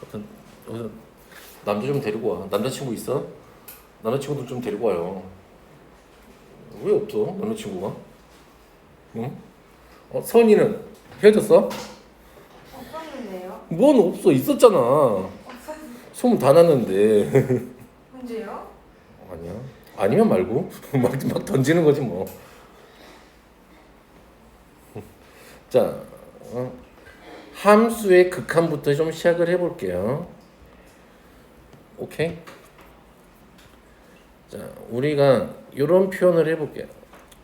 어떤 남자 좀 데리고 와. 남자친구 있어? 남자친구도 좀 데리고 와요. 왜 없어? 남자친구가? 응? 선이는 헤어졌어? 없었는데요? 뭔 없어? 있었잖아. 소문 다 났는데. 언제요? 아니야. 아니면 말고 막 던지는 거지 뭐. 자, 함수의 극한부터 좀 시작을 해볼게요. 오케이? 자, 우리가 이런 표현을 해볼게요.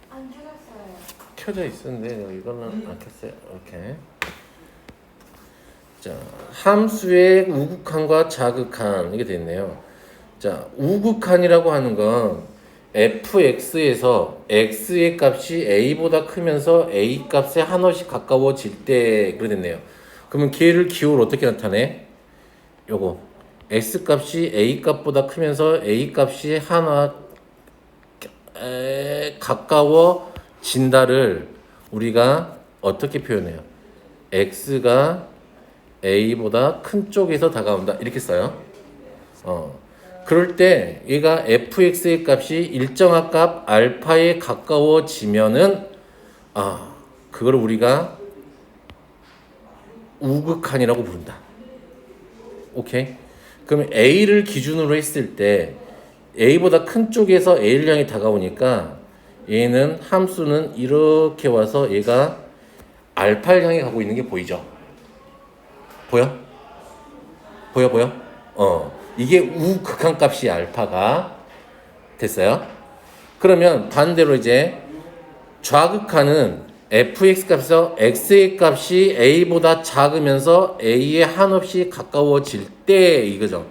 안 켜졌어요. 켜져 있었는데 이거는 안 켰어요. 이렇게. 자, 함수의 우극한과 자극한 이게 됐네요. 자, 우극한이라고 하는 건 fx에서 x의 값이 a보다 크면서 a 값에 한없이 가까워질 때 그래 됐네요. 그러면 걔를 기호를 어떻게 나타내? 요거 x 값이 a 값보다 크면서 a 값이 하나 가까워진다를 우리가 어떻게 표현해요? x가 a보다 큰 쪽에서 다가온다 이렇게 써요. 그럴 때 얘가 fx의 값이 일정한 값 알파에 가까워지면은 그걸 우리가 우극한이라고 부른다. 오케이? 그럼 a를 기준으로 했을 때 a보다 큰 쪽에서 a를 향해 다가오니까 얘는 함수는 이렇게 와서 얘가 알파를 향해 가고 있는 게 보이죠? 보여? 보여? 이게 우극한값이 알파가 됐어요. 그러면 반대로 이제 좌극한은 fx 값에서 x의 값이 a보다 작으면서 a에 한없이 가까워질 때 이거죠.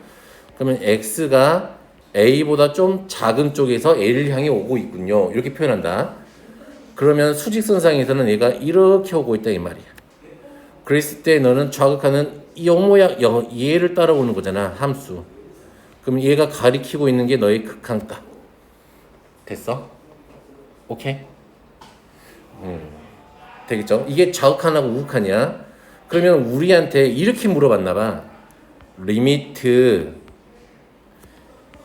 그러면 x가 a보다 좀 작은 쪽에서 a를 향해 오고 있군요. 이렇게 표현한다. 그러면 수직선상에서는 얘가 이렇게 오고 있다 이 말이야. 그랬을 때 너는 좌극하는 이 모양 얘를 따라오는 거잖아. 함수. 그럼 얘가 가리키고 있는 게 너의 극한값. 됐어? 오케이? 되겠죠? 이게 좌극한하고 우극한이야. 그러면 우리한테 이렇게 물어봤나 봐. 리미트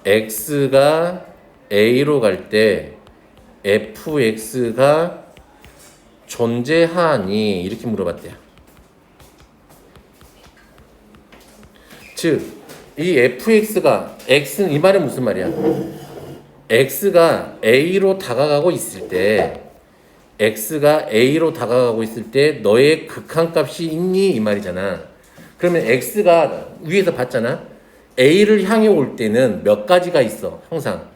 x가 a로 갈 때 fx가 존재하니 이렇게 물어봤대요. 즉, 이 fx가 x는 이 말은 무슨 말이야? x가 a로 다가가고 있을 때 x가 a로 다가가고 있을 때 너의 극한값이 있니? 이 말이잖아. 그러면 x가 위에서 봤잖아. a를 향해 올 때는 몇 가지가 있어? 항상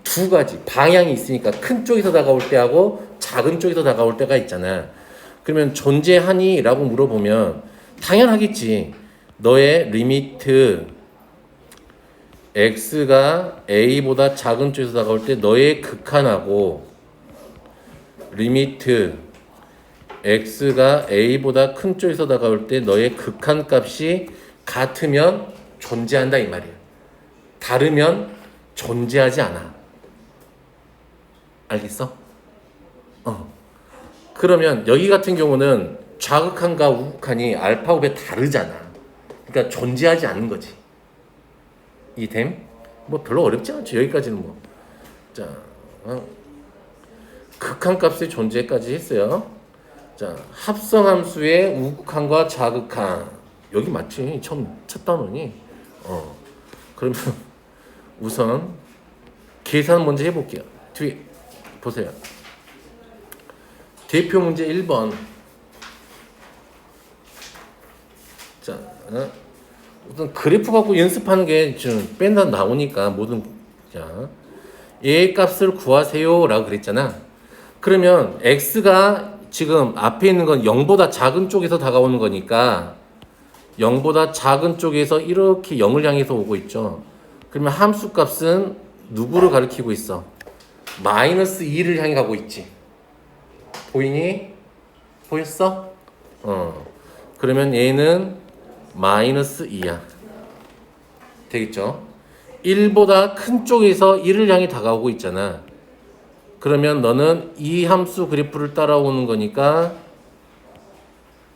두 가지 방향이 있으니까 큰 쪽에서 다가올 때하고 작은 쪽에서 다가올 때가 있잖아. 그러면 존재하니? 라고 물어보면 당연하겠지. 너의 리미트 x가 a보다 작은 쪽에서 다가올 때 너의 극한하고 리미트 x가 a보다 큰 쪽에서 다가올 때 너의 극한값이 같으면 존재한다 이 말이야. 다르면 존재하지 않아. 알겠어? 그러면 여기 같은 경우는 좌극한과 우극한이 알파 곱에 다르잖아. 그러니까 존재하지 않는 거지. 이됨? 뭐 별로 어렵지 않죠. 여기까지는 뭐. 자, 극한값의 존재까지 했어요. 자, 합성함수의 우극한과 자극한. 여기 맞지? 처음 첫 단원이. 그러면 우선 계산 먼저 해볼게요. 뒤에 보세요. 대표 문제 1번. 자, 우선 그래프 갖고 연습하는 게 좀 뺀다 나오니까 모든 자 얘의 값을 구하세요라고 그랬잖아. 그러면 x가 지금 앞에 있는 건 0보다 작은 쪽에서 다가오는 거니까 0보다 작은 쪽에서 이렇게 0을 향해서 오고 있죠. 그러면 함수 값은 누구를 가리키고 있어? 마이너스 2를 향해 가고 있지. 보이니? 보였어? 그러면 얘는 마이너스 2야. 되겠죠? 1보다 큰 쪽에서 1을 향해 다가오고 있잖아. 그러면 너는 이 함수 그래프를 따라오는 거니까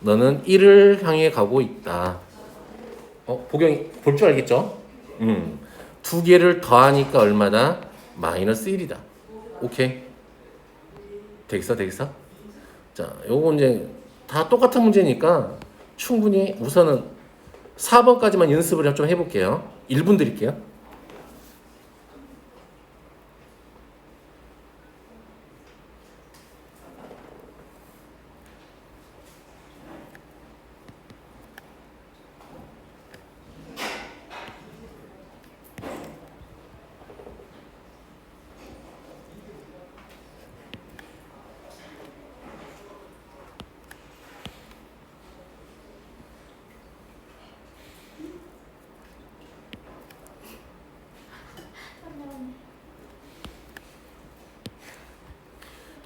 너는 1을 향해 가고 있다. 보경이 볼 줄 알겠죠? 두 개를 더하니까 얼마다? 마이너스 1이다. 오케이. 되겠어? 자, 요거 이제 다 똑같은 문제니까 충분히 우선은 4번까지만 연습을 좀 해볼게요. 1분 드릴게요.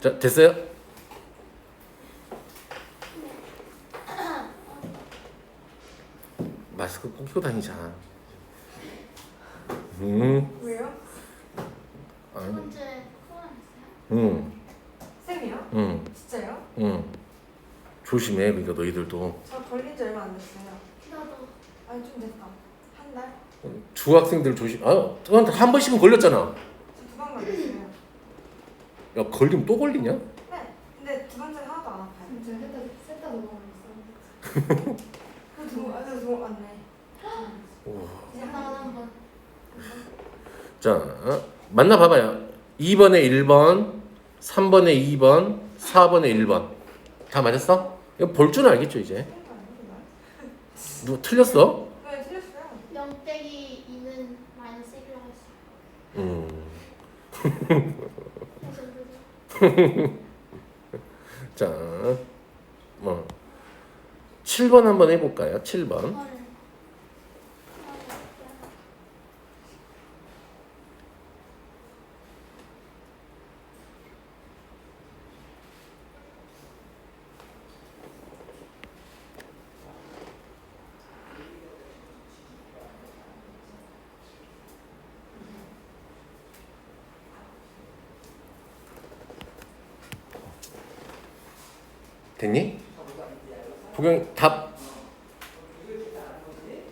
자, 됐어요? 마스크 꼭 끼고 다니자. 왜요? 아니, 언제 코로나 있어요? 쌤이요? 진짜요? 조심해. 그러니까 너희들도 저 걸린 지 얼마 안 됐어요. 나도. 아니 좀 됐다. 한 달? 중학생들 조심. 너한테 한 번씩은 걸렸잖아. 저 두 번 걸렸어요. 야, 걸리면 또 걸리냐? 네. 근데 두 번째는 하나도 안 아파요. 진짜 셋다 넘어갔어. 두번 맞네. 이제 하나 한 번. 자, 만나봐봐요. 2번에 1번, 3번에 2번, 4번에 1번. 다 맞았어? 이거 볼 줄 알겠죠, 이제? 누가 틀렸어? 네 틀렸어요. 0 빼기 2는 마이너스 1이라고 했어. 자, 7번 한번 해볼까요? 7번. 됐니? 보경 답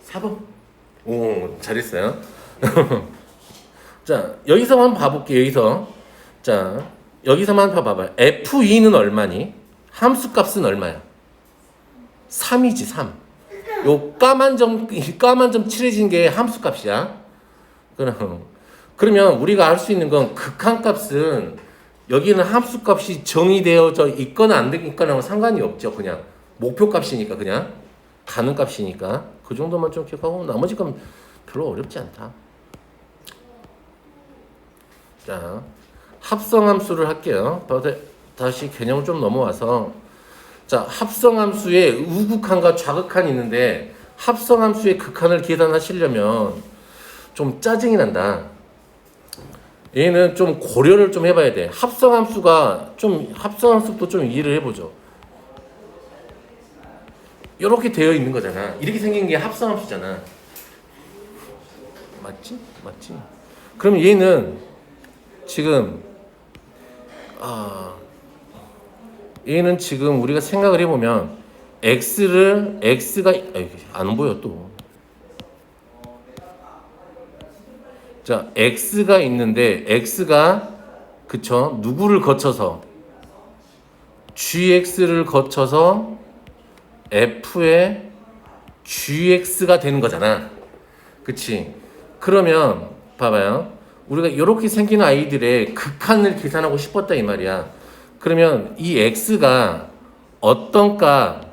4번. 오, 잘했어요. 자, 여기서만 봐볼게요. 여기서만 봐봐요. F2는 얼마니? 함수 값은 얼마야? 3이지, 3. 요 까만 점 칠해진 게 함수 값이야. 그러면 우리가 알 수 있는 건 극한 값은 여기는 함수 값이 정의되어져 있거나 안 있거나는 상관이 없죠. 그냥 목표 값이니까, 그냥 가는 값이니까 그 정도만 좀 기억하고 나머지 건 별로 어렵지 않다. 자, 합성함수를 할게요. 다시 개념을 좀 넘어와서, 자, 합성함수의 우극한과 좌극한이 있는데 합성함수의 극한을 계산하시려면 좀 짜증이 난다. 얘는 좀 고려를 좀 해봐야 돼. 합성함수도 좀 이해를 해보죠. 이렇게 되어 있는 거잖아. 이렇게 생긴 게 합성함수잖아. 맞지? 그럼 얘는 지금 얘는 지금 우리가 생각을 해보면 x가 안 보여 또. 자, x가 있는데 x가 그쵸? 누구를 거쳐서 gx를 거쳐서 f의 gx가 되는 거잖아. 그치? 그러면 봐봐요. 우리가 이렇게 생긴 아이들의 극한을 계산하고 싶었다 이 말이야. 그러면 이 x가 어떤 값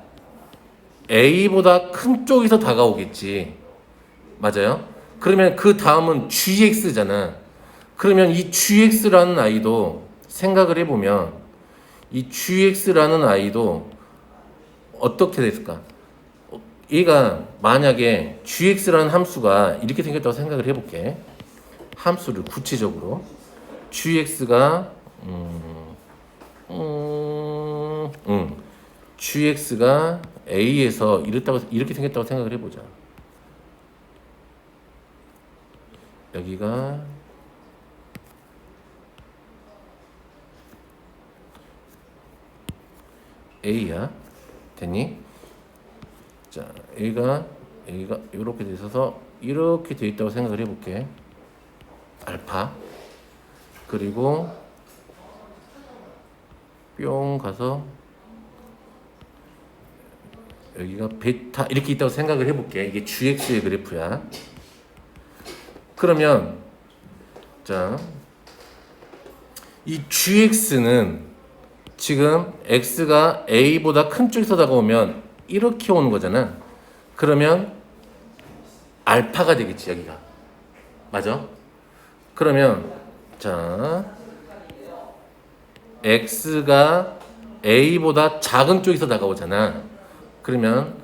a보다 큰 쪽에서 다가오겠지. 맞아요? 그러면 그 다음은 gx잖아. 그러면 이 gx라는 아이도 생각을 해보면 이 gx라는 아이도 어떻게 됐을까? 얘가 만약에 gx라는 함수가 이렇게 생겼다고 생각을 해볼게. 함수를 구체적으로 gx가 gx가 a에서 이렇게 생겼다고 생각을 해보자. 여기가 a야. 됐니? 자, A가 A가 이렇게 돼 있어서 이렇게 돼 있다고 생각을 해볼게. 알파. 그리고 뿅 가서 여기가 베타 이렇게 있다고 생각을 해볼게. 이게 GX의 그래프야. 그러면 자, 이 GX는 지금 X가 A보다 큰 쪽에서 다가오면 이렇게 오는 거잖아. 그러면 알파가 되겠지 여기가. 맞아? 그러면 자, X가 A보다 작은 쪽에서 다가오잖아. 그러면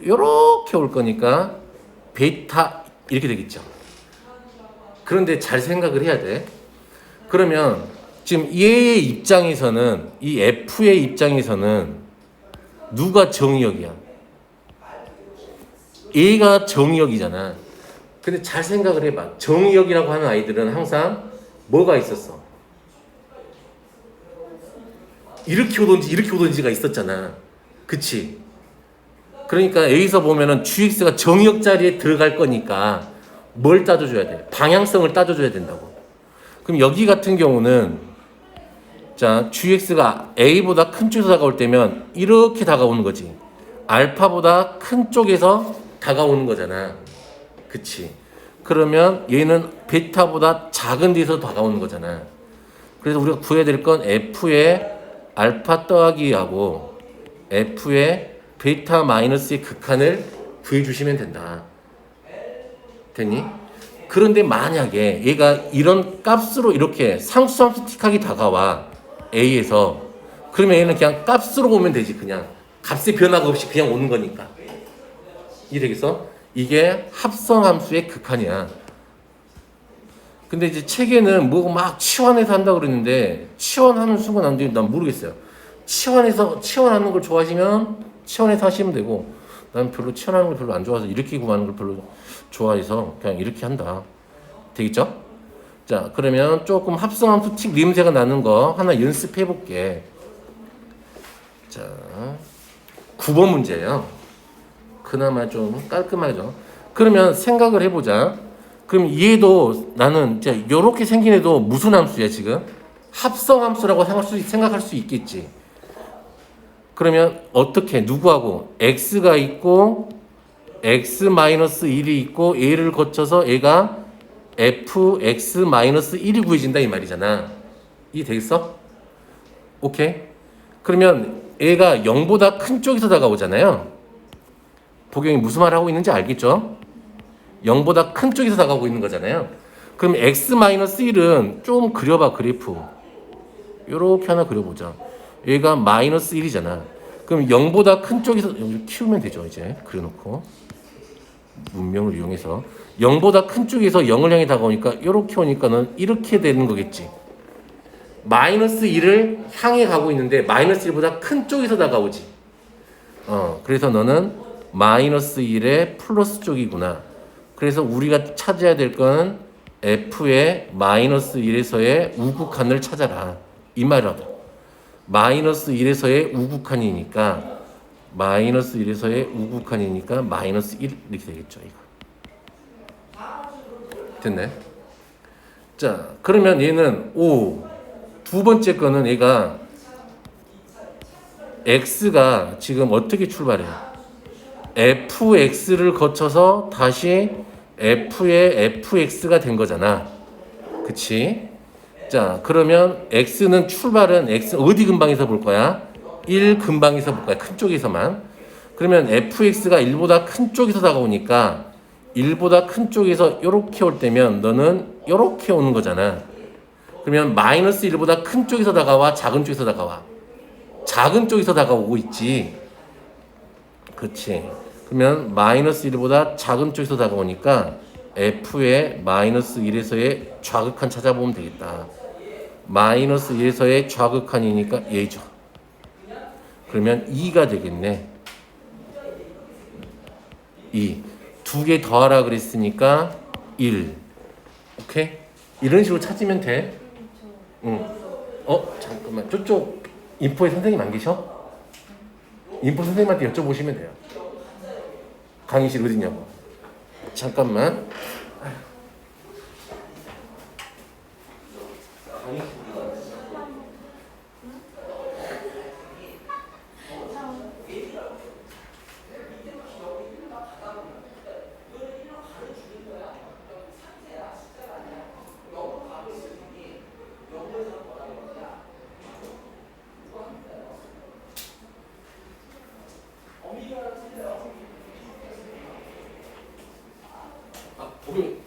이렇게 올 거니까 베타 이렇게 되겠죠. 그런데 잘 생각을 해야 돼. 그러면 지금 얘의 입장에서는 이 F의 입장에서는 누가 정의역이야? A가 정의역이잖아. 근데 잘 생각을 해봐. 정의역이라고 하는 아이들은 항상 뭐가 있었어? 이렇게 오든지가 있었잖아. 그치? 그러니까 여기서 보면은 GX가 정의역 자리에 들어갈 거니까 뭘 따져줘야 돼? 방향성을 따져줘야 된다고. 그럼 여기 같은 경우는 자, GX가 A보다 큰 쪽에서 다가올 때면 이렇게 다가오는 거지. 알파보다 큰 쪽에서 다가오는 거잖아. 그치? 그러면 얘는 베타보다 작은 데서 다가오는 거잖아. 그래서 우리가 구해야 될 건 F의 알파 더하기하고 F의 베타 마이너스의 극한을 구해주시면 된다. 됐니? 그런데 만약에 얘가 이런 값으로 이렇게 상수함수틱하게 다가와 A에서 그러면 얘는 그냥 값으로 오면 되지. 그냥 값의 변화가 없이 그냥 오는 거니까. 이해되겠어? 이게 합성함수의 극한이야. 근데 이제 책에는 뭐 막 치환해서 한다 그러는데 치환하는 순간 안 되면 난 모르겠어요. 치환하는 걸 좋아하시면 치환해서 하시면 되고 난 별로 치환하는 걸 별로 안 좋아해서 이렇게 구하는 걸 별로 좋아해서 그냥 이렇게 한다. 되겠죠? 자, 그러면 조금 합성함수 틱 냄새가 나는 거 하나 연습해 볼게. 자, 9번 문제예요. 그나마 좀 깔끔하죠. 그러면 생각을 해보자. 그럼 얘도 나는 이제 요렇게 생긴 애도 무슨 함수야 지금? 합성함수라고 생각할 수 있겠지. 그러면 어떻게 누구하고 x가 있고 x-1이 있고 얘를 거쳐서 얘가 fx-1이 구해진다 이 말이잖아. 이해 되겠어? 오케이. 그러면 얘가 0보다 큰 쪽에서 다가오잖아요. 보경이 무슨 말 하고 있는지 알겠죠? 0보다 큰 쪽에서 다가오고 있는 거잖아요. 그럼 x-1은 좀 그려봐 그래프. 요렇게 하나 그려보자. 얘가 마이너스 1이잖아. 그럼 0보다 큰 쪽에서 여기 키우면 되죠. 이제 그려놓고 문명을 이용해서 0보다 큰 쪽에서 0을 향해 다가오니까 이렇게 오니까는 이렇게 되는 거겠지. 마이너스 1을 향해 가고 있는데 마이너스 1보다 큰 쪽에서 다가오지. 그래서 너는 마이너스 1의 플러스 쪽이구나. 그래서 우리가 찾아야 될 건 f의 마이너스 1에서의 우극한을 찾아라. 이 말이라도. 마이너스 1에서의 우극한이니까 마이너스 1에서의 우극한이니까 마이너스 1 이렇게 되겠죠. 이거. 됐네. 자, 그러면 얘는 두 번째 거는 얘가 x가 지금 어떻게 출발해? fx를 거쳐서 다시 f의 fx가 된 거잖아. 그치? 자, 그러면 x는 출발은 x 어디 근방에서 볼 거야? 1 근방에서 볼 거야. 큰 쪽에서만. 그러면 fx가 1보다 큰 쪽에서 다가오니까 1보다 큰 쪽에서 이렇게 올 때면 너는 이렇게 오는 거잖아. 그러면 마이너스 1보다 큰 쪽에서 다가와? 작은 쪽에서 다가와? 작은 쪽에서 다가오고 있지. 그렇지. 그러면 마이너스 1보다 작은 쪽에서 다가오니까 f의 마이너스 1에서의 좌극한 찾아보면 되겠다. 마이너스 1에서의 좌극한이니까 얘죠. 그러면 2가 되겠네. 2. 두 개 더하라 그랬으니까 1. 오케이? 이런 식으로 찾으면 돼. 응. 잠깐만. 저쪽 인포에 선생님 안 계셔? 인포 선생님한테 여쭤보시면 돼요. 강의실 어디냐고. 잠깐만.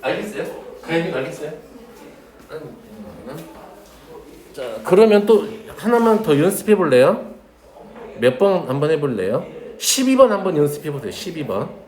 알겠어요? 가연이 알겠어요? 자, 그러면 또 하나만 더 연습해 볼래요? 몇 번 한번 해볼래요? 12번 한번 연습해 보세요. 12번.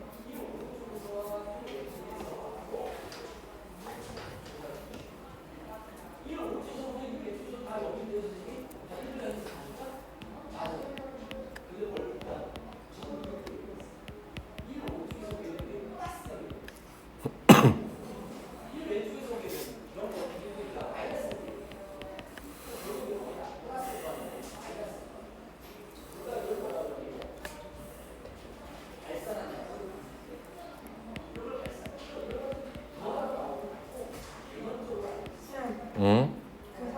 응? 그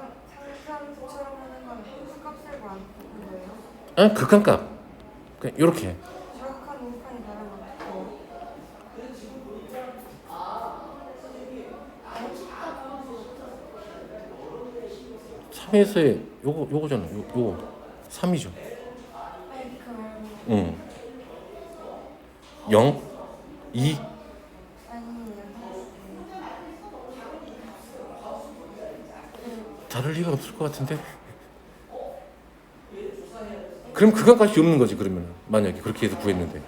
상수함수처럼 하는 건 함수 값을 구하는 거예요? 아, 극한값. 이렇게. 정확한 우판이 다른 거. 3에서의 요거잖아. 요거 3이죠. 아니 그 말고 응. 0, 2. 다를 리가 없을 것 같은데. 그럼 그간값이 없는 거지. 그러면 만약에 그렇게 해서 구했는데.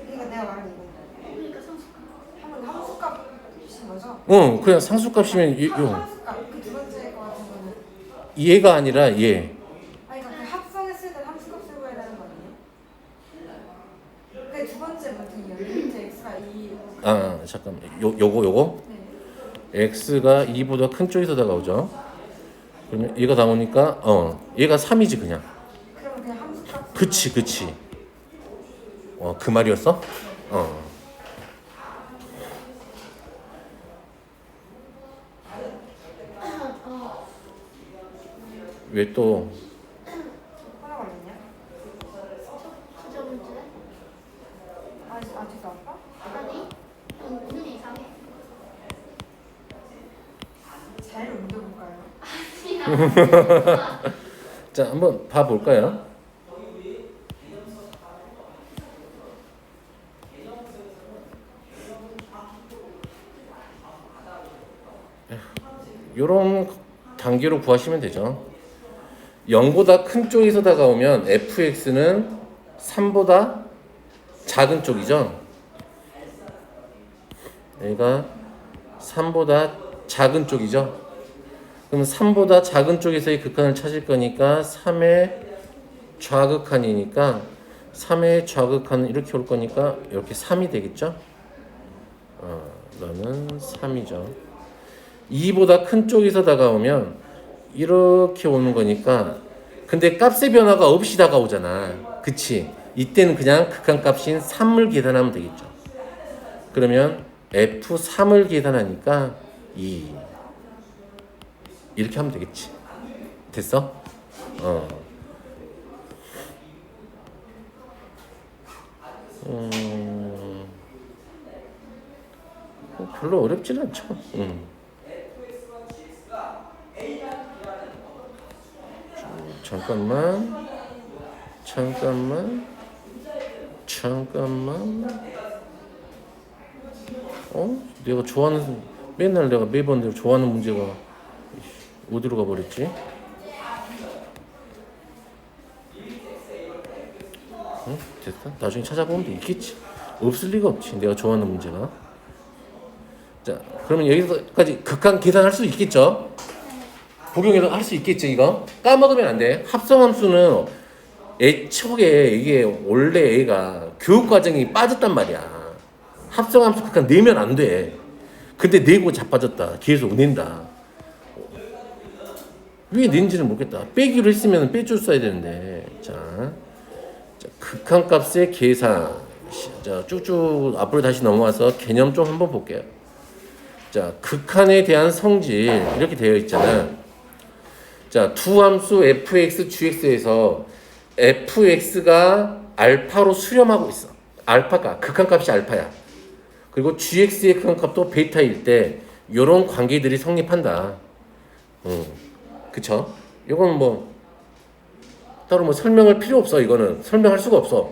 그러니까 내가 말한 이거. 그러니까 상수값. 한번 함수값이신 거죠? 그냥 상수값이면 함수값 그 두 번째 거 같은 거는 얘가 아니라 얘. 아니 그러니까 그 합성했을 때 함수값을 구해야 되는 거 아니에요? 그 두 번째 문제예요. 리미트 x가 2. 잠깐만. 요거. 네. x가 2보다 큰 쪽에서 다가오죠. 그러면 얘가 나오니까 얘가 3이지 그냥. 그러면 그냥 함수값. 그치. 그 말이었어? 왜 또 하나 걸렸냐? 주저 문제? 아직도 안 봐? 아니, 오늘 이상해. 잘 옮겨볼까요? 아니야. 자, 한번 봐 볼까요? 요런 단계로 구하시면 되죠. 0보다 큰 쪽에서 다가오면 fx는 3보다 작은 쪽이죠. 얘가 3보다 작은 쪽이죠. 그럼 3보다 작은 쪽에서의 극한을 찾을 거니까 3의 좌극한이니까 3의 좌극한은 이렇게 올 거니까 이렇게 3이 되겠죠. 너는 3이죠. 2보다 큰 쪽에서 다가오면 이렇게 오는 거니까 근데 값의 변화가 없이 다가오잖아. 그치? 이때는 그냥 극한값인 3을 계산하면 되겠죠. 그러면 F3을 계산하니까 2 이렇게 하면 되겠지. 됐어? 별로 어렵진 않죠. 잠깐만. 내가 좋아하는 맨날 내가 매번 내가 좋아하는 문제가 어디로 가버렸지? 됐어. 나중에 찾아보면 있겠지. 없을 리가 없지. 내가 좋아하는 문제가. 자, 그러면 여기까지 극한 계산할 수 있겠죠? 복용해서 할 수 있겠죠, 이거? 까먹으면 안 돼. 합성함수는 애초에 이게 원래 애가 교육과정이 빠졌단 말이야. 합성함수 극한 내면 안 돼. 근데 내고 자빠졌다. 계속 낸다. 왜 낸지는 모르겠다. 빼기로 했으면 빼줄 써야 되는데. 자, 극한값의 계산. 자, 쭉쭉 앞으로 다시 넘어와서 개념 좀 한번 볼게요. 자, 극한에 대한 성질 이렇게 되어 있잖아. 자, 두 함수 fx, gx에서 fx가 알파로 수렴하고 있어. 알파가 극한값이 알파야. 그리고 gx의 극한값도 베타일 때 이런 관계들이 성립한다. 그쵸? 이건 뭐 따로 뭐 설명할 필요 없어. 이거는 설명할 수가 없어.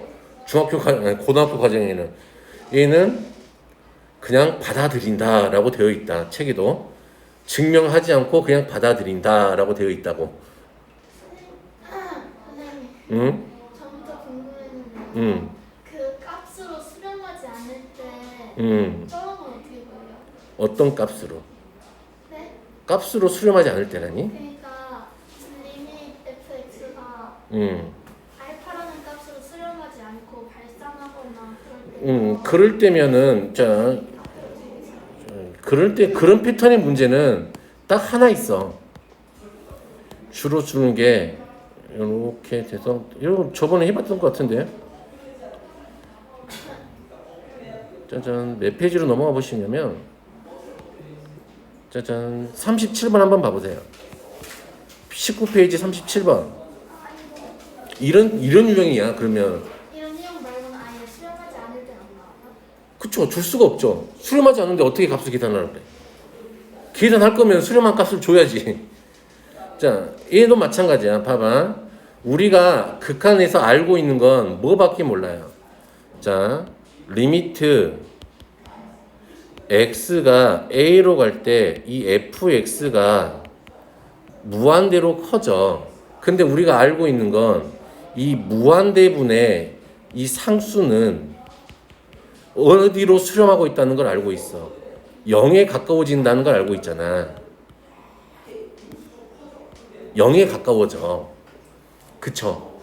고등학교 과정에는 얘는 그냥 받아들인다라고 되어 있다. 책에도 증명하지 않고 그냥 받아들인다라고 되어 있다고. 선생님, 응? 저부터 궁금했는데 응. 그 값으로 수렴하지 않을 때 응. 저런 건 어떻게 보여요? 어떤 값으로? 네? 값으로 수렴하지 않을 때라니? 그러니까 리밋 fx가 응. 알파라는 값으로 수렴하지 않고 발산하거나 그럴 때 그럴 때면은 자, 그럴 때 그런 패턴의 문제는 딱 하나 있어. 주로 주는 게 이렇게 돼서 이거 저번에 해봤던 것 같은데. 짜잔, 몇 페이지로 넘어가 보시냐면 짜잔 37번 한번 봐보세요. 19페이지 37번. 이런 유형이야. 그러면 이런 내용 말고는 아예 수렴하지 않을 때는 안 나와요? 그쵸, 줄 수가 없죠. 수렴하지 않는데 어떻게 값을 계산하라 그래. 계산할 거면 수렴한 값을 줘야지. 자, 얘도 마찬가지야. 봐봐. 우리가 극한에서 알고 있는 건 뭐밖에 몰라요. 자, 리미트 x가 a로 갈 때 이 fx가 무한대로 커져. 근데 우리가 알고 있는 건 이 무한대분의 이 상수는 어디로 수렴하고 있다는 걸 알고 있어. 0에 가까워진다는 걸 알고 있잖아. 0에 가까워져. 그쵸?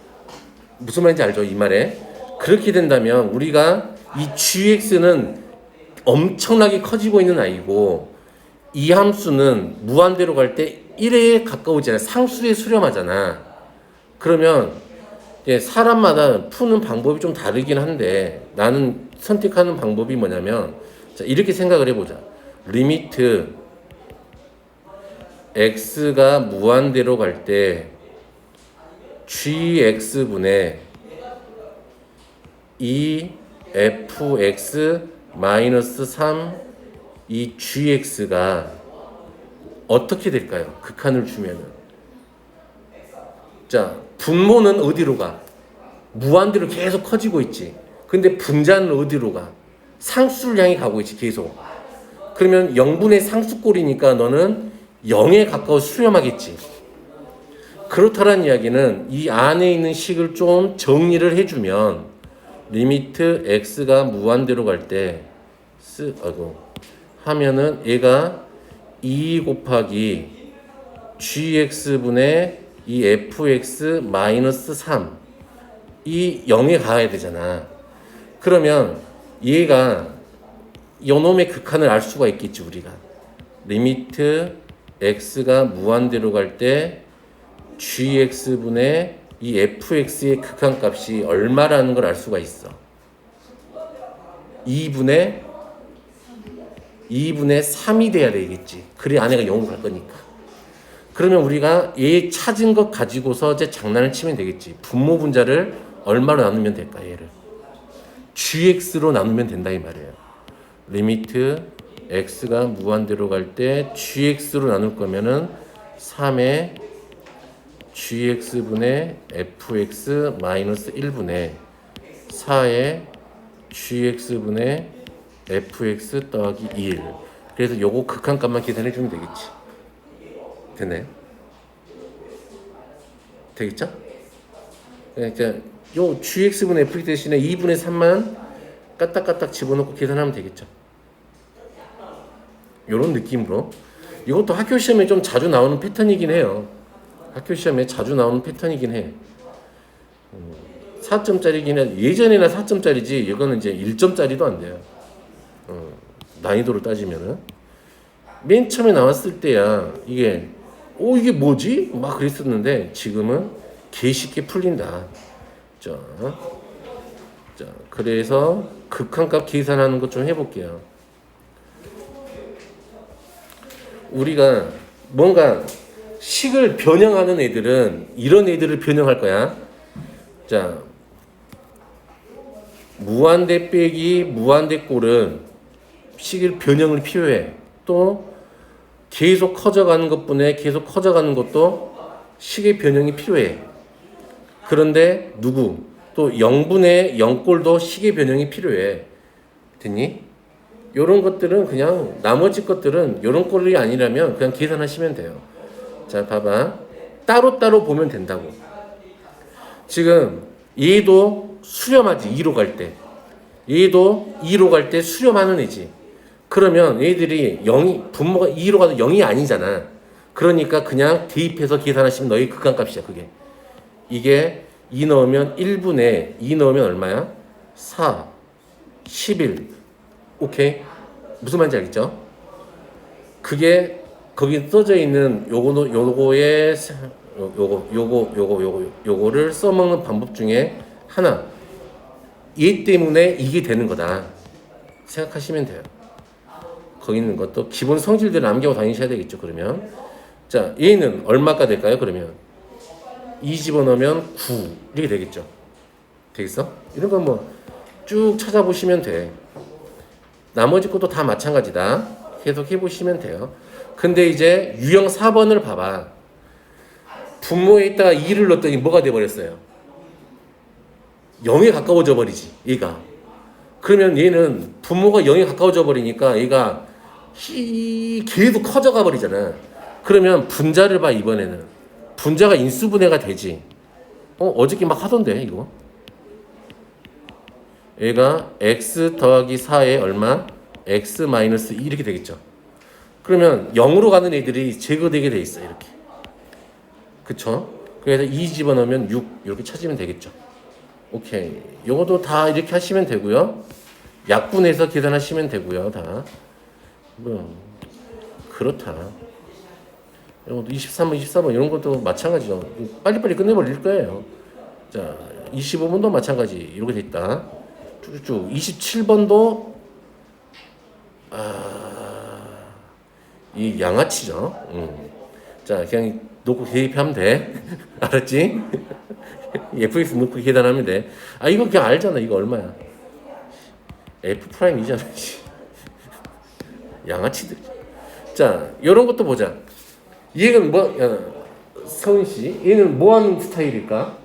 무슨 말인지 알죠? 이 말에. 그렇게 된다면 우리가 이 gx는 엄청나게 커지고 있는 아이고 이 함수는 무한대로 갈 때 1에 가까워지잖아. 상수에 수렴하잖아. 그러면 사람마다 푸는 방법이 좀 다르긴 한데 나는 선택하는 방법이 뭐냐면 자, 이렇게 생각을 해보자. 리미트 x가 무한대로 갈 때 gx분의 2fx 마이너스 3 이 gx가 어떻게 될까요? 극한을 주면은. 자, 분모는 어디로 가? 무한대로 계속 커지고 있지. 근데 분자는 어디로 가? 상수를 향해 가고 있지, 계속. 그러면 0분의 상수꼴이니까 너는 0에 가까워 수렴하겠지. 그렇다는 이야기는 이 안에 있는 식을 좀 정리를 해주면 리미트 x가 무한대로 갈 때 하면은 얘가 2 곱하기 gx분의 이 fx 마이너스 3 이 0에 가야 되잖아. 그러면 얘가 요놈의 극한을 알 수가 있겠지 우리가. 리미트 x가 무한대로 갈 때 gx분의 이 fx의 극한값이 얼마라는 걸 알 수가 있어. 2분의 3이 돼야 되겠지. 그래 안에가 0으로 갈 거니까. 그러면 우리가 얘 찾은 것 가지고서 이제 장난을 치면 되겠지. 분모 분자를 얼마로 나누면 될까 얘를. gx로 나누면 된다 이 말이에요. 리미트 x가 무한대로 갈 때 gx로 나눌 거면은 3의 gx분의 fx 마이너스 1분의 4의 gx분의 fx 더하기 1. 그래서 요거 극한값만 계산해 주면 되겠지. 됐나요? 되겠죠? 그러니까 요 gx분의 fx 대신에 2분의 3만 까딱까딱 집어넣고 계산하면 되겠죠. 요런 느낌으로. 이것도 학교 시험에 좀 자주 나오는 패턴이긴 해요. 학교 시험에 자주 나오는 패턴이긴 해. 4점짜리긴 해. 예전에나 4점짜리지 이거는 이제 1점짜리도 안 돼요. 난이도를 따지면은. 맨 처음에 나왔을 때야 이게 이게 뭐지? 막 그랬었는데 지금은 개 쉽게 풀린다. 자, 자, 그래서 극한값 계산하는 것 좀 해볼게요. 우리가 뭔가 식을 변형하는 애들은 이런 애들을 변형할 거야. 자, 무한대 빼기 무한대 꼴은 식을 변형을 필요해. 또 계속 커져가는 것뿐에 계속 커져가는 것도 식의 변형이 필요해. 그런데 또 0분의 0꼴도 식의 변형이 필요해. 됐니? 요런 것들은 그냥 나머지 것들은 요런 꼴이 아니라면 그냥 계산하시면 돼요. 자, 봐봐. 따로따로 보면 된다고. 지금 얘도 수렴하지. 2로 갈 때. 얘도 2로 갈 때 수렴하는 애지. 그러면 얘들이 분모가 2로 가도 0이 아니잖아. 그러니까 그냥 대입해서 계산하시면 너희 극한값이야. 그게. 이게 2 넣으면 1분의 2 넣으면 얼마야? 4, 11. 오케이? 무슨 말인지 알겠죠? 그게 거기 써져 있는 요거를 써먹는 방법 중에 하나. 얘 때문에 이게 되는 거다 생각하시면 돼요. 거기 있는 것도 기본 성질들을 남기고 다니셔야 되겠죠. 그러면 자, 얘는 얼마가 될까요? 그러면 2 집어넣으면 9 이렇게 되겠죠. 되겠어? 이런 건 뭐 쭉 찾아보시면 돼. 나머지 것도 다 마찬가지다. 계속 해보시면 돼요. 근데 이제 유형 4번을 봐봐. 분모에 있다가 2를 넣었더니 뭐가 돼버렸어요? 0에 가까워져 버리지, 얘가. 그러면 얘는 분모가 0에 가까워져 버리니까 얘가 계속 커져가 버리잖아. 그러면 분자를 봐, 이번에는. 분자가 인수분해가 되지. 어저께 막 하던데, 이거. 얘가 x 더하기 4에 얼마? x 마이너스 2 이렇게 되겠죠. 그러면 0으로 가는 애들이 제거되게 돼 있어, 이렇게. 그쵸? 그래서 2 집어넣으면 6 이렇게 찾으면 되겠죠. 오케이. 요것도 다 이렇게 하시면 되고요. 약분해서 계산하시면 되고요. 다. 뭐 그렇다. 이것도 23번, 24번 이런 것도 마찬가지죠. 빨리빨리 끝내버릴 거예요. 자, 25번도 마찬가지. 이렇게 돼 있다. 쭉쭉. 27번도 이 양아치죠. 자, 그냥 놓고 대입하면 돼. 알았지? fx 놓고 계산하면 돼. 이거 그냥 알잖아. 이거 얼마야? f 프라임이잖아. 양아치들. 자, 이런 것도 보자. 얘는 서은 씨, 얘는 뭐 하는 스타일일까?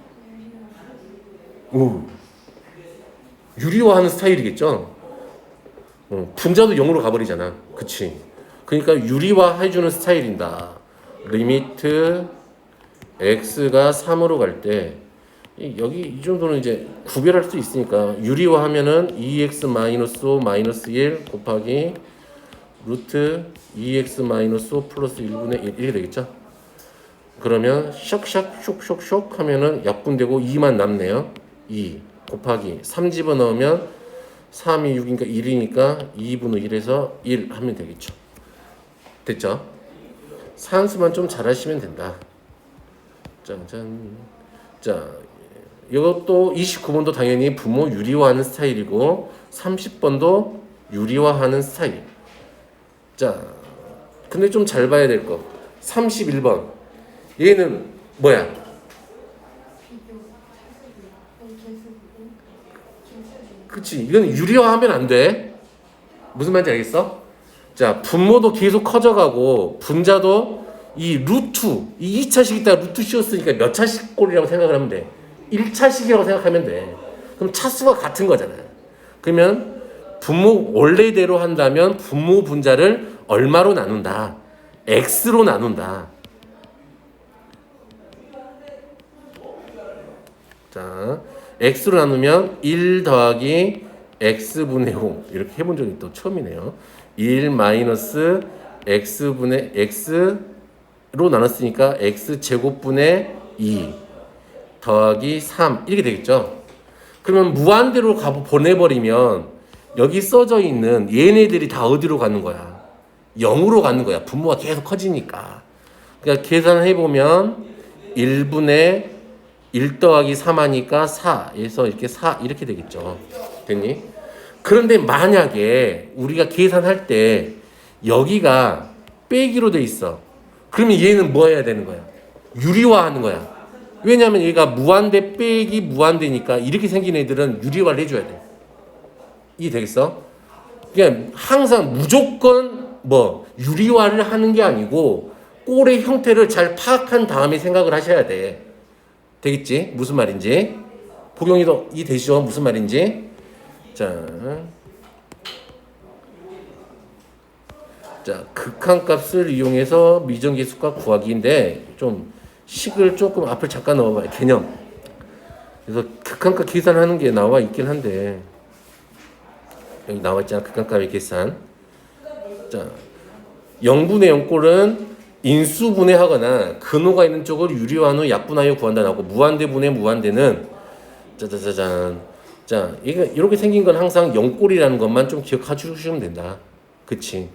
유리화하는 스타일이겠죠. 분자도 0으로 가버리잖아. 그치? 그러니까 유리화 해주는 스타일인다. 리미트 x가 3으로 갈 때 여기 이 정도는 이제 구별할 수 있으니까 유리화 하면은 2x 마이너스 5 마이너스 1 곱하기 루트 2x 마이너스 5 플러스 1분의 1 이렇게 되겠죠. 그러면 샥샥 쇽쇽쇽 하면은 약분되고 2만 남네요. 2 곱하기 3 집어넣으면 3이 6이니까 1이니까 2분의 1에서 1 하면 되겠죠. 됐죠? 산수만 좀 잘하시면 된다. 짠짠. 자, 이것도 29번도 당연히 분모 유리화하는 스타일이고 30번도 유리화하는 스타일. 자, 근데 좀 잘 봐야 될 거. 31번. 얘는 뭐야? 그치? 이건 유리화하면 안 돼. 무슨 말인지 알겠어? 자, 분모도 계속 커져가고 분자도 이 루트, 이 2차식 있다가 루트 씌웠으니까 몇 차식 꼴이라고 생각을 하면 돼. 1차식이라고 생각하면 돼. 그럼 차수가 같은 거잖아. 그러면 분모 원래대로 한다면 분모 분자를 얼마로 나눈다? x로 나눈다. 자, x로 나누면 1 더하기 x분의 5 이렇게 해본 적이 또 처음이네요. 1 마이너스 x분의 x로 나눴으니까 x제곱분의 2 더하기 3 이렇게 되겠죠. 그러면 무한대로 보내버리면 여기 써져 있는 얘네들이 다 어디로 가는 거야? 0으로 가는 거야. 분모가 계속 커지니까. 그러니까 계산해보면 1분의 1 더하기 3 하니까 4에서 이렇게 4 이렇게 되겠죠. 됐니? 그런데 만약에 우리가 계산할 때 여기가 빼기로 돼 있어. 그러면 얘는 뭐 해야 되는 거야? 유리화하는 거야. 왜냐면 얘가 무한대 빼기 무한대니까 이렇게 생긴 애들은 유리화를 해줘야 돼. 이해 되겠어? 그냥 항상 무조건 뭐 유리화를 하는 게 아니고 꼴의 형태를 잘 파악한 다음에 생각을 하셔야 돼. 되겠지? 무슨 말인지? 복용이도 이 되시죠? 무슨 말인지? 자, 극한값을 이용해서 미정계수값 구하기인데 좀 식을 조금 앞을 잠깐 넣어봐요. 개념. 그래서 극한값 계산하는 게 나와 있긴 한데 여기 나와 있잖아. 극한값의 계산. 자, 0분의 0꼴은 인수분해하거나 근호가 있는 쪽을 유리화한 후 약분하여 구한다 나오고 무한대분의 무한대는 짜자자잔. 자, 이렇게 생긴 건 항상 0꼴이라는 것만 좀 기억해 주시면 된다. 그치?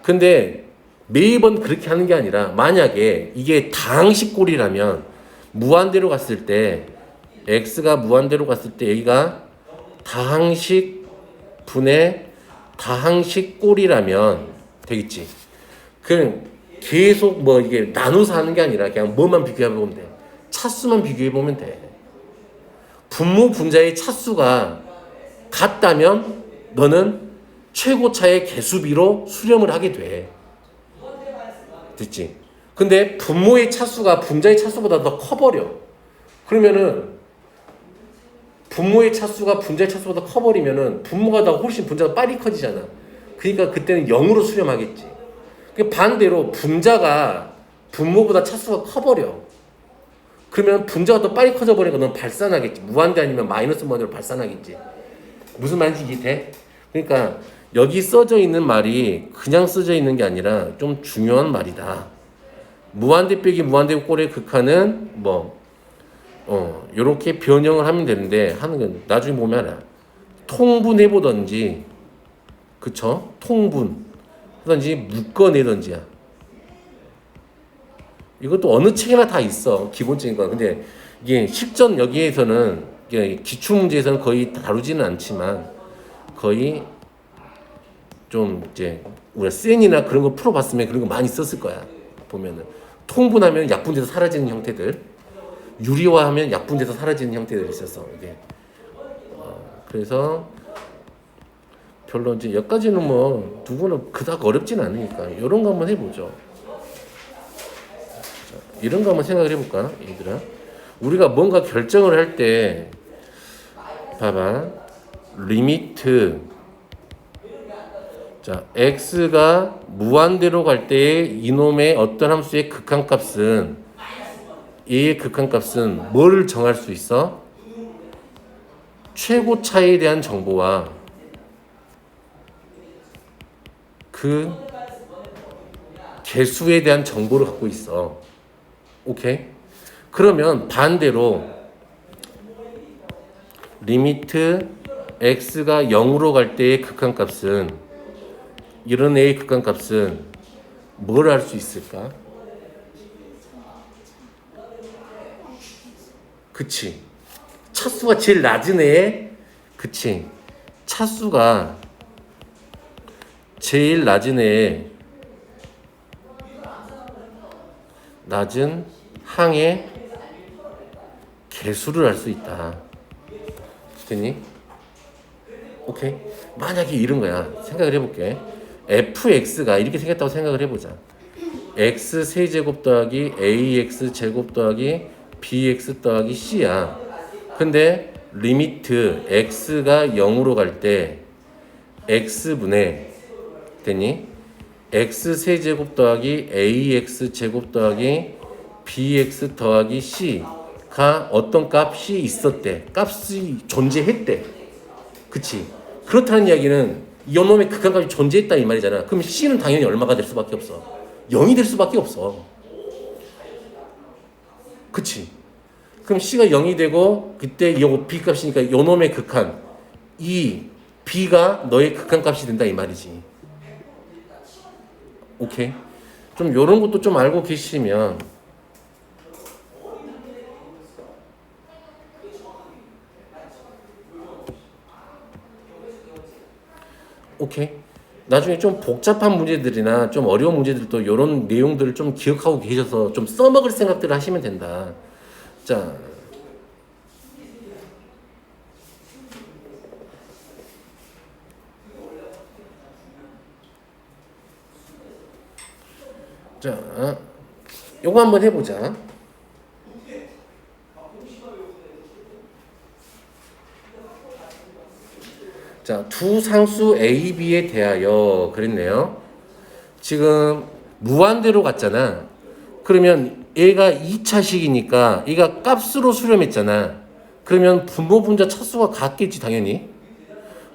근데 매번 그렇게 하는 게 아니라 만약에 이게 다항식 꼴이라면 무한대로 갔을 때 x가 무한대로 갔을 때 여기가 다항식 분의 다항식 꼴이라면 되겠지. 그냥 계속 뭐 이게 나눠서 하는 게 아니라 그냥 뭐만 비교해 보면 돼. 차수만 비교해 보면 돼. 분모 분자의 차수가 같다면 너는 최고차의 개수비로 수렴을 하게 돼. 됐지? 근데 분모의 차수가 분자의 차수보다 더 커버려. 그러면은 분모의 차수가 분자의 차수보다 커버리면은 분모가 더 훨씬 분자가 빨리 커지잖아. 그러니까 그때는 0으로 수렴하겠지. 반대로 분자가 분모보다 차수가 커버려. 그러면 분자가 더 빨리 커져 버리니까 넌 발산하겠지. 무한대 아니면 마이너스 무한대로 발산하겠지. 무슨 말인지 이해돼? 그러니까 여기 써져 있는 말이 그냥 써져 있는 게 아니라 좀 중요한 말이다. 무한대 빼기 무한대 꼴의 극한은 요렇게 변형을 하면 되는데 하는 건 나중에 보면 알아. 통분해 보던지, 그쵸? 통분 하든지 묶어내던지야. 이것도 어느 책에나 다 있어. 기본적인 건. 근데 이게 실전 여기에서는 기출문제에서는 거의 다루지는 않지만 거의 좀 이제 우리가 센이나 그런 거 풀어봤으면 그런 거 많이 썼을 거야. 보면은 통분하면 약분돼서 사라지는 형태들, 유리화하면 약분돼서 사라지는 형태들이 있어서 이게 그래서 별로 이제 여기까지는 뭐 누구는 그닥 어렵진 않으니까 이런 거 한번 해보죠. 자, 이런 거 한번 생각을 해볼까, 얘들아? 우리가 뭔가 결정을 할 때 봐봐, 리미트 자, x가 무한대로 갈 때의 이놈의 어떤 함수의 극한값은 얘의 극한값은 뭐를 정할 수 있어? 최고차에 대한 정보와 그 개수에 대한 정보를 갖고 있어. 오케이? 그러면 반대로 리미트 x가 0으로 갈 때의 극한값은 이런 애의 극한값은 뭘 할 수 있을까? 그치? 차수가 제일 낮은 애에 그치? 차수가 제일 낮은 애에 낮은 항의 개수를 알 수 있다. 됐니? 오케이? 만약에 이런 거야. 생각을 해볼게. fx가 이렇게 생겼다고 생각을 해보자. x 세제곱 더하기 ax 제곱 더하기 bx 더하기 c야. 근데 리미트 x가 0으로 갈 때 x분의 됐니? x 세제곱 더하기 ax 제곱 더하기 bx 더하기 c가 어떤 값이 있었대. 값이 존재했대. 그치? 그렇다는 이야기는 이놈의 극한값이 존재했다 이 말이잖아. 그럼 C는 당연히 얼마가 될 수밖에 없어? 0이 될 수밖에 없어. 그치? 그럼 C가 0이 되고 그때 이 B 값이니까 이놈의 극한 이 B가 너의 극한값이 된다 이 말이지. 오케이? 좀 요런 것도 좀 알고 계시면 오케이. 나중에 좀 복잡한 문제들이나 좀 어려운 문제들도 이런 내용들을 좀 기억하고 계셔서 좀 써먹을 생각들을 하시면 된다. 자, 요거 한번 해보자. 자, 두 상수 A, B에 대하여 그랬네요. 지금 무한대로 갔잖아. 그러면 얘가 2차식이니까 얘가 값으로 수렴했잖아. 그러면 분모 분자 차수가 같겠지 당연히.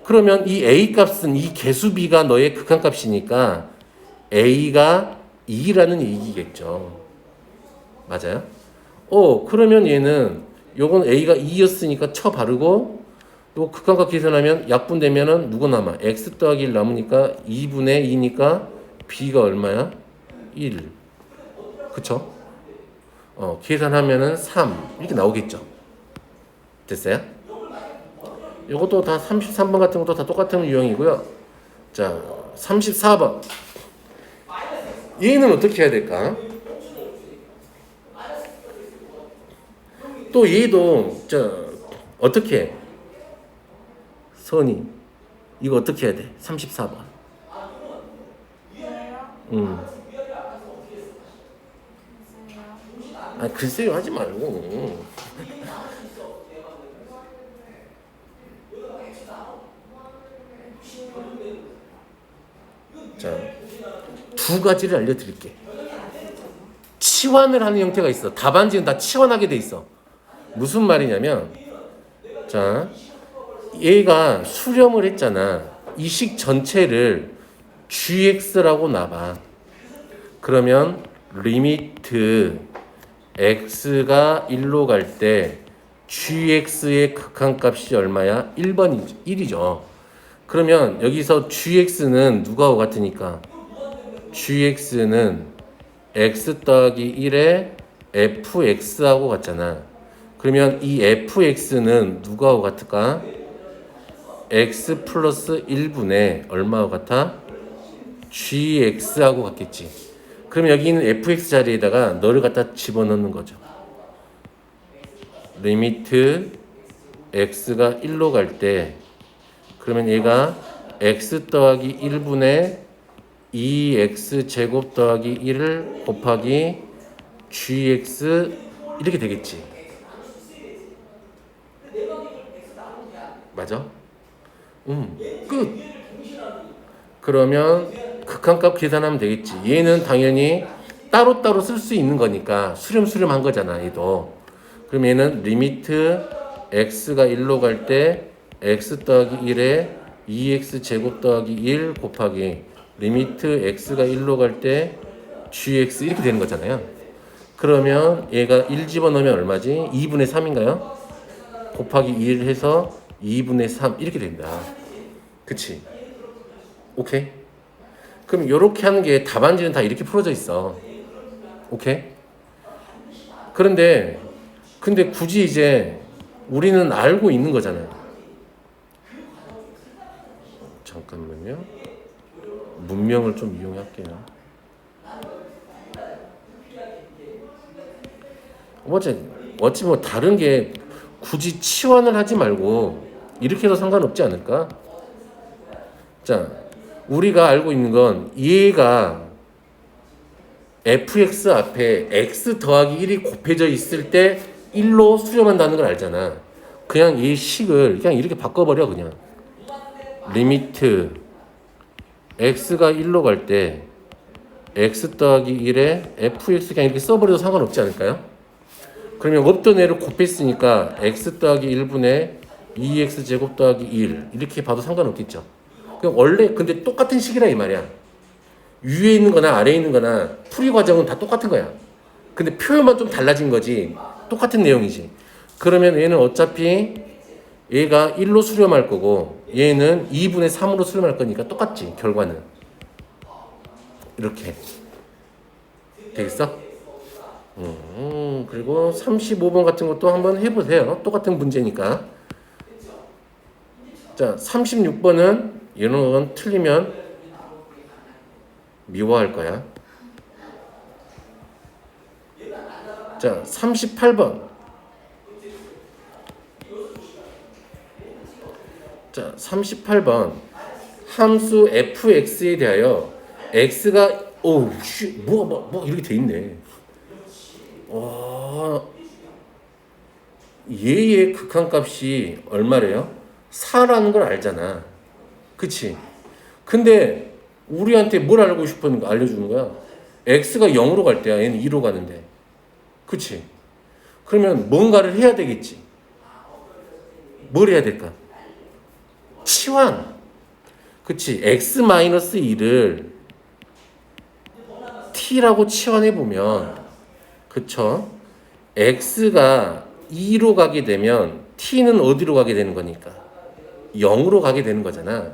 그러면 이 A 값은 이 개수 B가 너의 극한값이니까 A가 2라는 얘기겠죠. 맞아요? 그러면 얘는 요건 A가 2였으니까 쳐 바르고 요 극한값 계산하면 약분되면은 누구 남아? x 더하기 1 남으니까 2분의 2니까 b가 얼마야? 1. 그쵸? 계산하면은 3 이렇게 나오겠죠. 됐어요? 요것도 다 33번 같은 것도 다 똑같은 유형이고요. 자, 34번. 얘는 어떻게 해야 될까? 또 얘도 어떻게 해? 선이 이거 어떻게 해야 돼? 34번. 글쎄요 하지 말고. 자, 두 가지를 알려드릴게. 치환을 하는 형태가 있어. 답안지는 다 치환하게 돼 있어. 무슨 말이냐면, 자, 얘가 수렴을 했잖아. 이 식 전체를 gx라고 놔봐. 그러면 리미트 x가 1로 갈 때 gx의 극한값이 얼마야? 1이죠. 그러면 여기서 gx는 누가하고 같으니까 gx는 x 더하기 1의 fx하고 같잖아. 그러면 이 fx는 누가하고 같을까? x 플러스 1분의 얼마하고 같아? gx하고 같겠지. 그럼 여기 있는 fx 자리에다가 너를 갖다 집어넣는 거죠. 리미트 x가 1로 갈 때 그러면 얘가 x 더하기 1분의 2x 제곱 더하기 1을 곱하기 gx 이렇게 되겠지. 맞아? 끝. 그러면 극한값 계산하면 되겠지. 얘는 당연히 따로따로 쓸 수 있는 거니까 수렴한 거잖아, 얘도. 그럼 얘는 리미트 x가 1로 갈 때 x 더하기 1에 2x 제곱 더하기 1 곱하기 리미트 x가 1로 갈 때 gx 이렇게 되는 거잖아요. 그러면 얘가 1 집어넣으면 얼마지? 2분의 3인가요? 곱하기 1 해서 2분의 3 이렇게 된다. 그치? 오케이? 그럼 이렇게 하는 게 답안지는 다 이렇게 풀어져 있어. 오케이? 근데 굳이 이제 우리는 알고 있는 거잖아요. 잠깐만요. 문명을 좀 이용할게요. 어찌 뭐 다른 게 굳이 치환을 하지 말고 이렇게 해도 상관없지 않을까? 자, 우리가 알고 있는 건 얘가 fx 앞에 x 더하기 1이 곱해져 있을 때 1로 수렴한다는 걸 알잖아. 그냥 이 식을 그냥 이렇게 바꿔버려. 그냥 리미트 x가 1로 갈 때 x 더하기 1에 fx 그냥 이렇게 써버려도 상관없지 않을까요? 그러면 없던 애를 곱했으니까 x 더하기 1분의 2x 제곱 더하기 1 이렇게 봐도 상관없겠죠. 그럼 원래 근데 똑같은 식이라 이 말이야. 위에 있는 거나 아래에 있는 거나 풀이 과정은 다 똑같은 거야. 근데 표현만 좀 달라진 거지 똑같은 내용이지. 그러면 얘는 어차피 얘가 1로 수렴할 거고 얘는 2분의 3으로 수렴할 거니까 똑같지. 결과는 이렇게 되겠어? 그리고 35번 같은 것도 한번 해보세요. 똑같은 문제니까. 자, 36번은 이런 건 틀리면 미워할 거야. 자, 38번. 자, 38번. 함수 fx에 대하여 x가 뭐가 이렇게 돼 있네. 와, 얘의 극한값이 얼마래요? 4라는 걸 알잖아. 그치? 근데 우리한테 뭘 알고 싶은 거 알려주는 거야? x가 0으로 갈 때야. 얘는 2로 가는데. 그치? 그러면 뭔가를 해야 되겠지. 뭘 해야 될까? 치환. 그치? x-2를 t라고 치환해 보면, 그쵸? x가 2로 가게 되면 t는 어디로 가게 되는 거니까? 0으로 가게 되는 거잖아.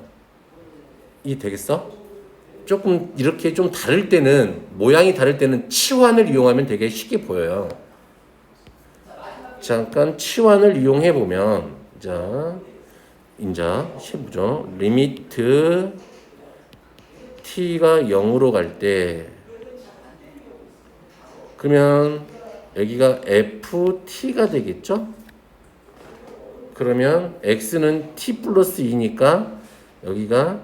이 되겠어? 조금 이렇게 좀 다를 때는, 모양이 다를 때는 치환을 이용하면 되게 쉽게 보여요. 잠깐 치환을 이용해 보면, 자, 인자 15죠. 리미트 t가 0으로 갈 때, 그러면 여기가 ft가 되겠죠? 그러면 x는 t 플러스 2니까 여기가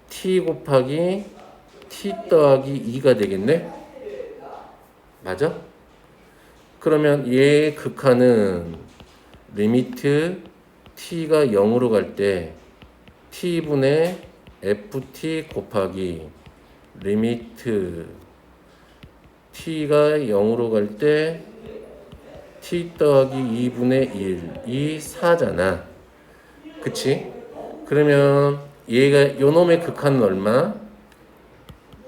t 곱하기 t 더하기 2가 되겠네? 맞아? 그러면 얘의 극한은 리미트 t가 0으로 갈 때 t분의 ft 곱하기 리미트 t가 0으로 갈 때 t 더하기 2분의 1이 4잖아. 그치? 그러면 얘가 요놈의 극한은 얼마?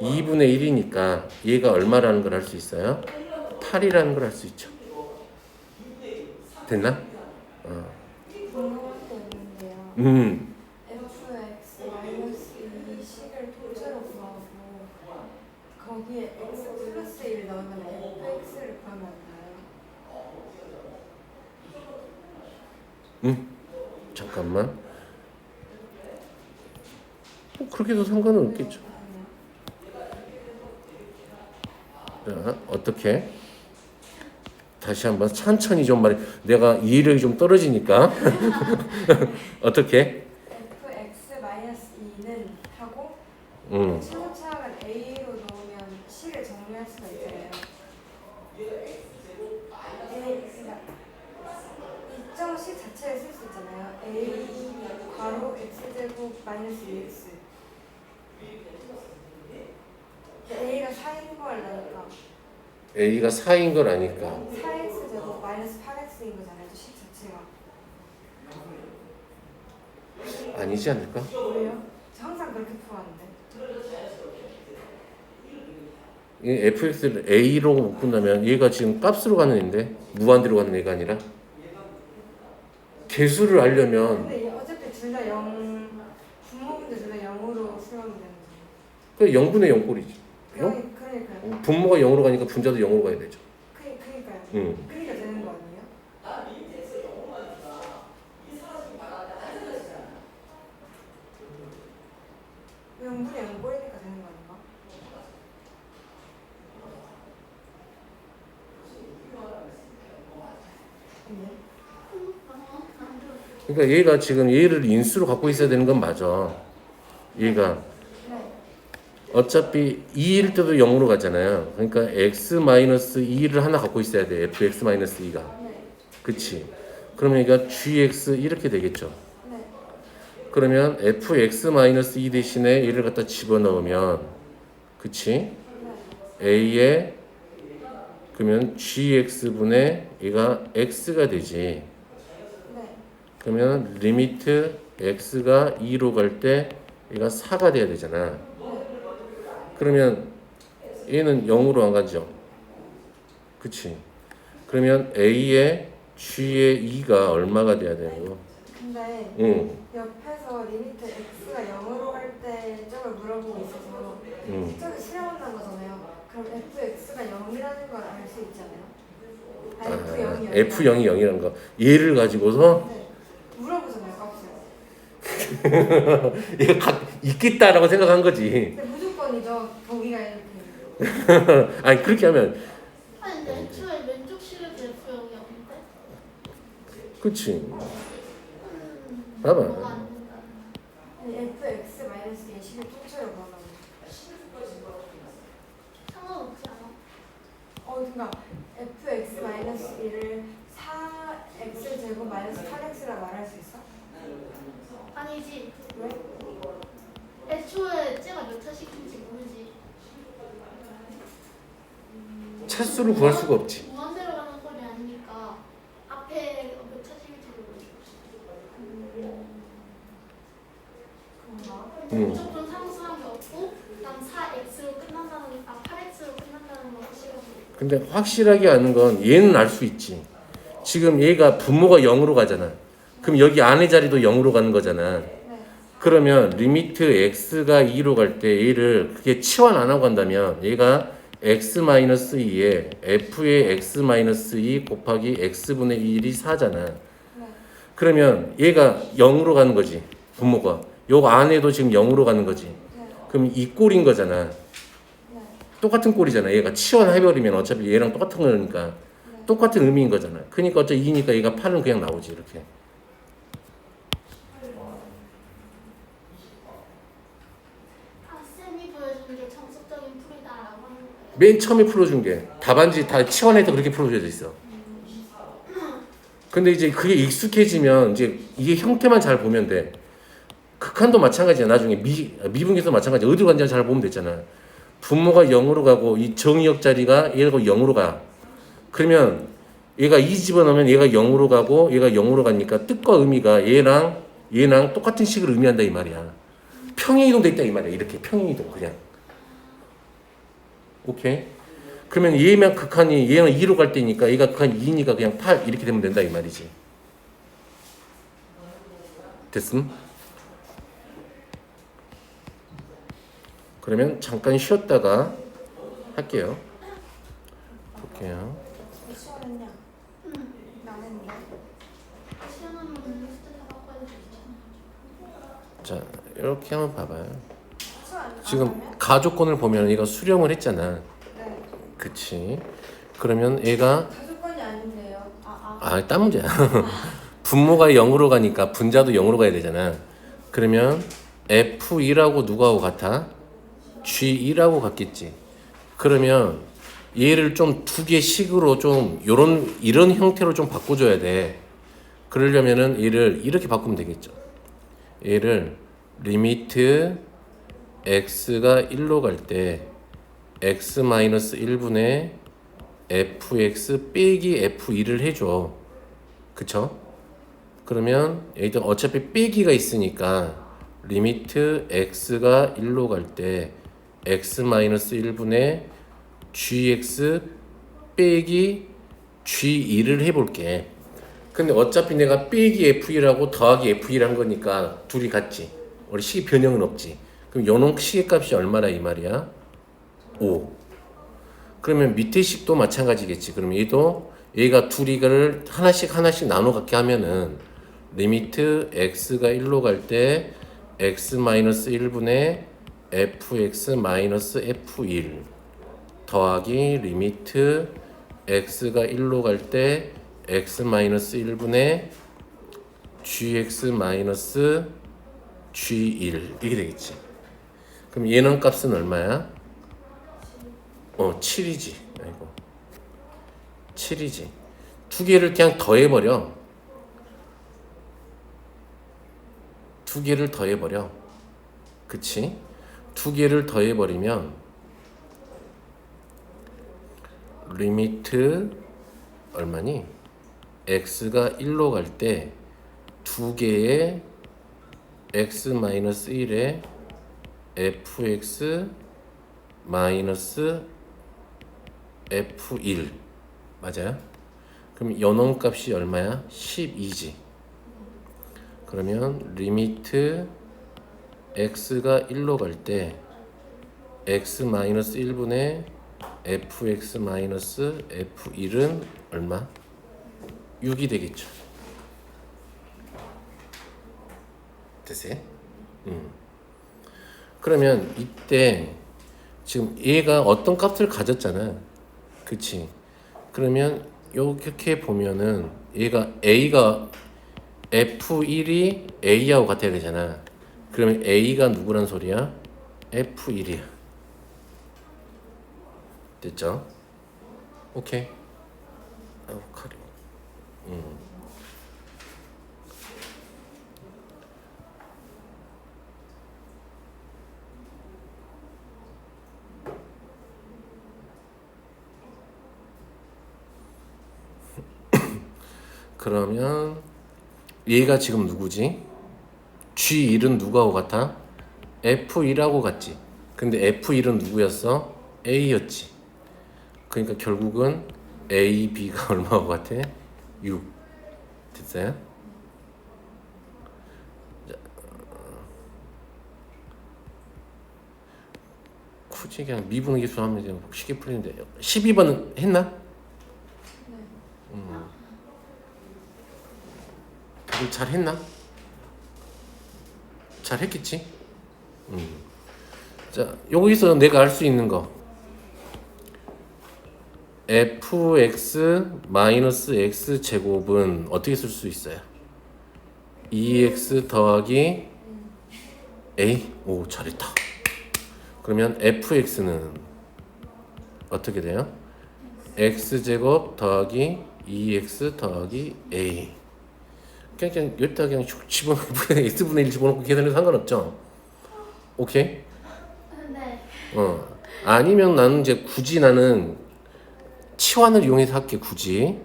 2분의 1이니까 얘가 얼마라는 걸 알 수 있어요? 8이라는 걸 알 수 있죠. 됐나? 궁금한 게 있는데요. fx 마이너스 2 식을 통째로 구하고 거기에 x 플러스 1 넣으면 fx를 구하면 안 돼요? 잠깐만. 뭐 그렇게도 상관은 없겠죠. 자, 어떻게? 다시 한번 천천히 좀 말해. 내가 이해력이 좀 떨어지니까. 어떻게? fx 마이너스 2는 하고 음. 최고차항은 a로 넣으면 식을 정리할 수가 있잖아요. 그러니까 일정 식 자체를 쓸 수 있잖아요. a 괄호 x제곱 마이너스 2x. a가 4인 거 알라니까 A가 4인 걸 아니까. 4x제곱 마이너스 8x인 거잖아요. 식 자체가. 아니지 않을까? 왜요? 저 항상 그렇게 풀었는데. 이 fx를 a로 묶는다면 얘가 지금 값으로 가는 애인데 무한대로 가는 애가 아니라 개수를 알려면 근데 어차피 둘 다 0, 분모분들 둘 다 0으로 수렴이 되는 거죠. 그 0분의 0 꼴이지. 그러니까요. 분모가 0으로 가니까 분자도 0으로 가야 되죠. 그러니까요. 응. 그러니까 되는 거 아니에요? 왜 0분의 0 꼴이니까 되는 거 아닌가? 그러니까 얘가 지금 얘를 인수로 갖고 있어야 되는 건 맞아. 얘가 네. 어차피 2일 때도 0으로 가잖아요. 그러니까 x-2를 하나 갖고 있어야 돼. fx-2가. 네. 그치? 그러면 얘가 gx 이렇게 되겠죠. 네. 그러면 fx-2 대신에 얘를 갖다 집어넣으면, 그치? a에 그러면 gx분의 얘가 x가 되지. 네. 그러면 리미트 x가 2로 갈 때 얘가 4가 돼야 되잖아. 그러면 얘는 0으로 안 가죠. 그치? 그러면 a의 g의 2가 얼마가 돼야 되고? 근데 응. 옆에서 리미트 x가 0으로 갈 때 쪽을 물어보고 있어서 저기 실험한다는 거잖아요. 그럼 fx가 0이라는 걸 알 수 있잖아요. F0이 0이라는 거. 얘를 가지고서 네. 물어보잖아요, 값을. 얘가 있겠다라고 생각한 거지. 근데 무조건이죠. 거기가 이렇게. 아니 그렇게 하면 아니 근데 애초에 왼쪽 식에도 F형이 없는데? 그치. 봐봐. 뭐가 안 된다. 아니 fx 마이너스 예식을 통째로 구하면. 상관없지 않아? 그러니까 fx 마이너스 1을 4x 제곱 마이너스 8x라 말할 수 있어? 아니지. 왜? 애초에 쟤가 몇 차식인지 모르지. 차수를 구할 수가 없지. 무한대로 가는 꼴이 아니니까 앞에 몇 차식일지 모르지. 그런가? 무조건 상수한 게 없고 그다음 4x로 끝난다는 8x로 끝난다는 거 확실하고. 근데 확실하게 아는 건 얘는 알 수 있지. 지금 얘가 분모가 0으로 가잖아. 그럼 여기 안의 자리도 0으로 가는 거잖아. 네. 그러면 리미트 x가 2로 갈 때 얘를 그게 치환 안 하고 간다면 얘가 x-2에 f의 x-2 곱하기 x분의 1이 4잖아. 네. 그러면 얘가 0으로 가는 거지. 분모가. 요 안에도 지금 0으로 가는 거지. 네. 그럼 이 꼴인 거잖아. 네. 똑같은 꼴이잖아. 얘가 치환해버리면 어차피 얘랑 똑같은 거니까 똑같은 의미인 거잖아. 그러니까 어차피 2니까 얘가 8은 그냥 나오지 이렇게. 쌤이 보여준 게 정석적인 풀이다라고 하는 거예요. 맨 처음에 풀어준 게 답안지 다 치환해서 그렇게 풀어져 있어. 근데 이제 그게 익숙해지면 이제 이게 형태만 잘 보면 돼. 극한도 마찬가지야. 나중에 미분계도 마찬가지야. 어디로 간지 잘 보면 되잖아. 분모가 0으로 가고 이 정의역 자리가 얘가 0으로 가. 그러면 얘가 2 집어넣으면 얘가 0으로 가고 얘가 0으로 가니까 뜻과 의미가 얘랑 똑같은 식을 의미한다 이 말이야. 평행이동 돼 있다 이 말이야. 이렇게 평행이동 그냥. 오케이? 그러면 얘만 극한이 얘는 2로 갈 때니까 얘가 극한 2니까 그냥 8 이렇게 되면 된다 이 말이지. 됐음? 그러면 잠깐 쉬었다가 할게요. 볼게요. 시원했냐? 안 했는데. 시험하면 리스트 다 바꿔야 되지 않아? 자, 이렇게 한번 봐봐요. 시원 안 지금 하면? 가조건을 보면 얘가 수렴을 했잖아. 네. 그치? 그러면 얘가 가족관이 아닌데요. 딴 문제야. 분모가 0으로 가니까 분자도 0으로 가야 되잖아. 그러면 F2라고 누구하고 같아? G2라고 같겠지. 그러면 얘를 좀 두 개 식으로 좀 이런 형태로 좀 바꿔줘야 돼. 그러려면은 얘를 이렇게 바꾸면 되겠죠. 얘를 리미트 x가 1로 갈 때 x-1분의 fx 빼기 f2를 해줘. 그쵸? 그러면 얘들 어차피 빼기가 있으니까 리미트 x가 1로 갈 때 x-1분의 gx 빼기 g2를 해볼게. 근데 어차피 내가 빼기 f2라고 더하기 f2를 한 거니까 둘이 같지. 우리 식의 변형은 없지. 그럼 요놈 식의 값이 얼마나 이 말이야? 5. 그러면 밑에 식도 마찬가지겠지. 그럼 얘가 둘이 이거를 하나씩 나눠 갖게 하면은 리미트 x가 1로 갈 때 x-1분의 fx-f1 더하기 리미트 x가 1로 갈 때 x-1분의 gx-g1 이게 되겠지. 그럼 얘는 값은 얼마야? 7이지. 아이고. 7이지. 두 개를 그냥 더해버려. 두 개를 더해버려. 그치? 두 개를 더해버리면 리미트 얼마니? x가 1로 갈 때 두 개의 x-1에 fx 마이너스 f1 맞아요? 그럼 연원 값이 얼마야? 12지. 그러면 리미트 x가 1로 갈 때 x-1분의 fx-f1은 얼마? 6이 되겠죠. 됐어요? 그러면 이때 지금 얘가 어떤 값을 가졌잖아. 그치? 그러면 이렇게 보면은 얘가 A가 F1이 A하고 같아야 되잖아. 그러면 A가 누구란 소리야? F1이야. 됐죠? 오케이. 아우 가려. 그러면 얘가 지금 누구지? G1은 누구하고 같아? F1하고 같지. 근데 F1은 누구였어? A였지. 그러니까 결국은 A, B가 얼마하고 같아? 6. 됐어요? 자, 굳이 그냥 미분 기수하면 이제 쉽게 풀리는데 12번은 했나? 다들 잘 했나? 잘 했겠지? 자, 여기서 내가 알 수 있는 거 fx 마이너스 x 제곱은 어떻게 쓸 수 있어요? 2x 더하기 a. 오, 잘했다. 그러면 fx는 어떻게 돼요? x 제곱 더하기 2x 더하기 a. 그냥 여기다 그냥 집어넣고 x분의 1 집어넣고 계산해도 상관없죠? 오케이? 네. 아니면 나는 이제 굳이 나는 치환을 이용해서 할게. 굳이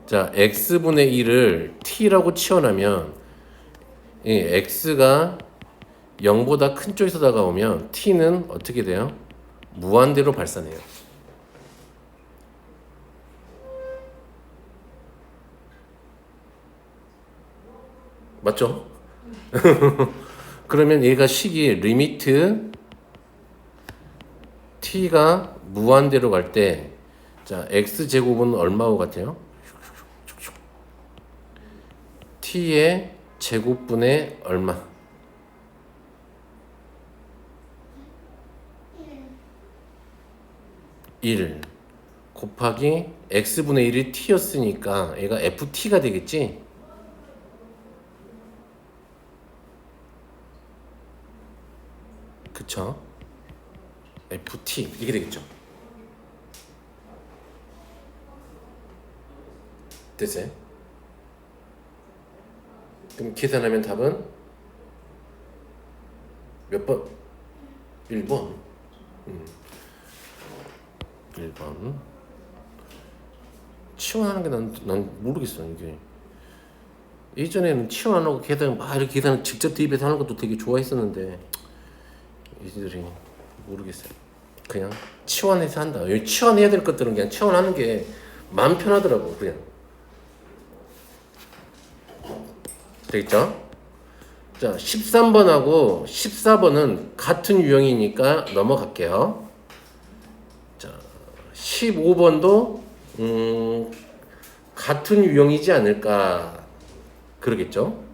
자 x분의 1을 t라고 치환하면 이 x가 0보다 큰 쪽에서 다가오면 t는 어떻게 돼요? 무한대로 발산해요. 맞죠? 그러면 얘가 식이 리미트 t가 무한대로 갈 때 자 x 제곱은 얼마하고 같아요? t의 제곱분의 얼마? 1 곱하기 x분의 1이 t였으니까 얘가 ft가 되겠지? 그쵸? ft 이게 되겠죠? 됐어요? 그럼 계산하면 답은 몇 번? 1번. 1번. 치환하는 게 난 모르겠어. 이게 예전에는 치환 안 하고 계산 막 이렇게 계산 직접 대입해서 하는 것도 되게 좋아했었는데 이들이 모르겠어요. 그냥 치환해서 한다. 여기 치환해야 될 것들은 그냥 치환하는 게 마음 편하더라고. 그냥 되겠죠? 자 13번하고 14번은 같은 유형이니까 넘어갈게요. 자 15번도 같은 유형이지 않을까 그러겠죠?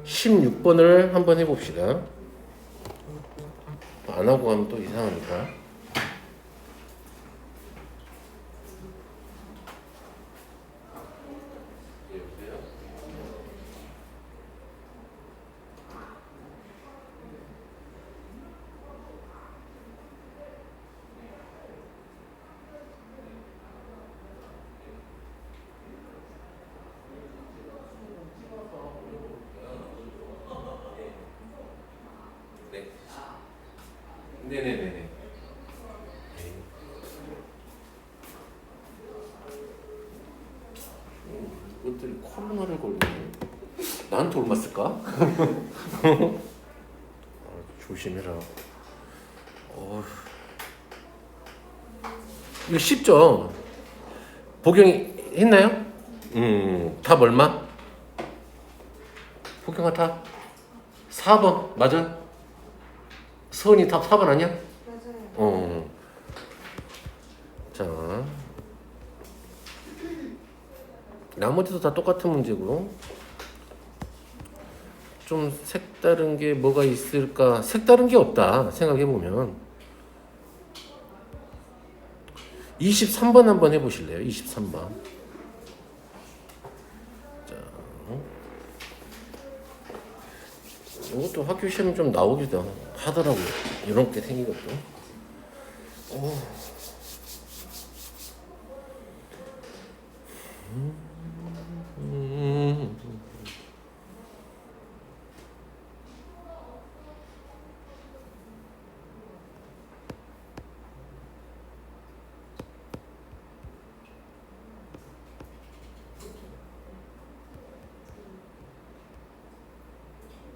16번을 한번 해봅시다. 안 하고 가면 또 이상하니까. 네네네네. 이것들이 코로나를 걸리네. 나한테 옮았을까? 조심해라. 이거 쉽죠? 복용했나요? 답 얼마? 복용한 답 4번 맞아? 서은이 답 4번 아니야? 맞아요. 자, 나머지도 다 똑같은 문제고 좀 색다른 게 뭐가 있을까? 색다른 게 없다 생각해보면 23번 한번 해보실래요? 23번. 자, 이것도 학교 시험 좀 나오기도 하더라고요. 이런 게 생긴 것도. 오.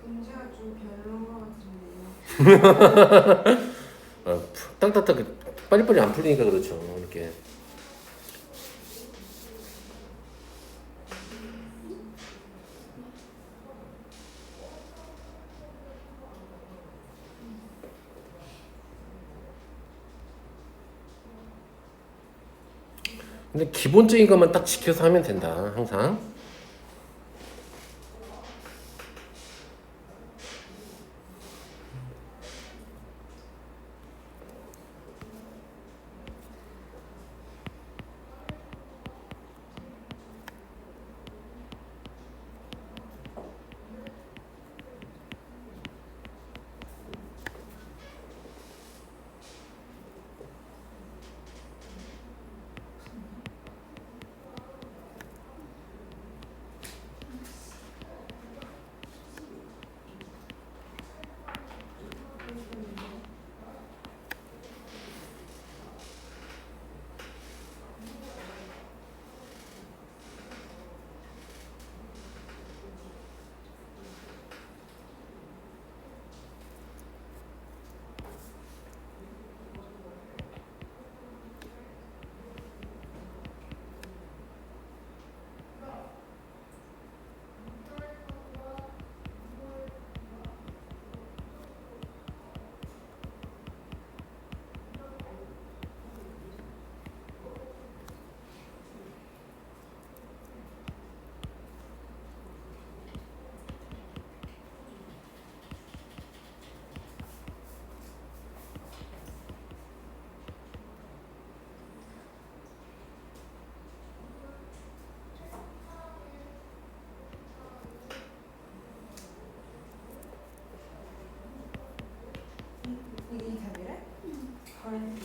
문제가 좀 별로인 것 같은데요. 딱딱딱 빨리빨리 안 풀리니까 그렇죠. 이렇게. 근데 기본적인 것만 딱 지켜서 하면 된다. 항상. 이게 답이래? 헐.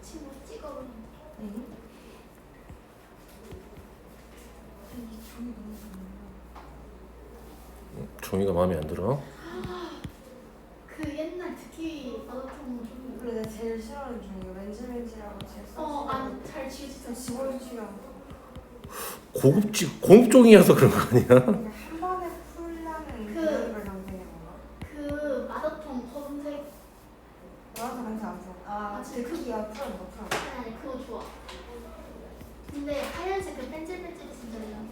친구 찍어버린. 종이가 마음에 안 들어. 그 옛날 듣기 마라톤 좀. 원래 내가 제일 싫어하는 종이가 렌즈렌즈라고 제일 안잘 지우지도. 지워주시라고. 고급 종이어서 그런 거 아니야? 그러니까 한 번에 풀려는 그- 그런 걸 남기는 건가? 그 마라톤 검은색. 나도 그런지 안 풀어. 아, 진짜? 듣기가 풀어. 아니 그거 좋아. 근데 하얀색 그 뺀질뺀질이 진짜 이런.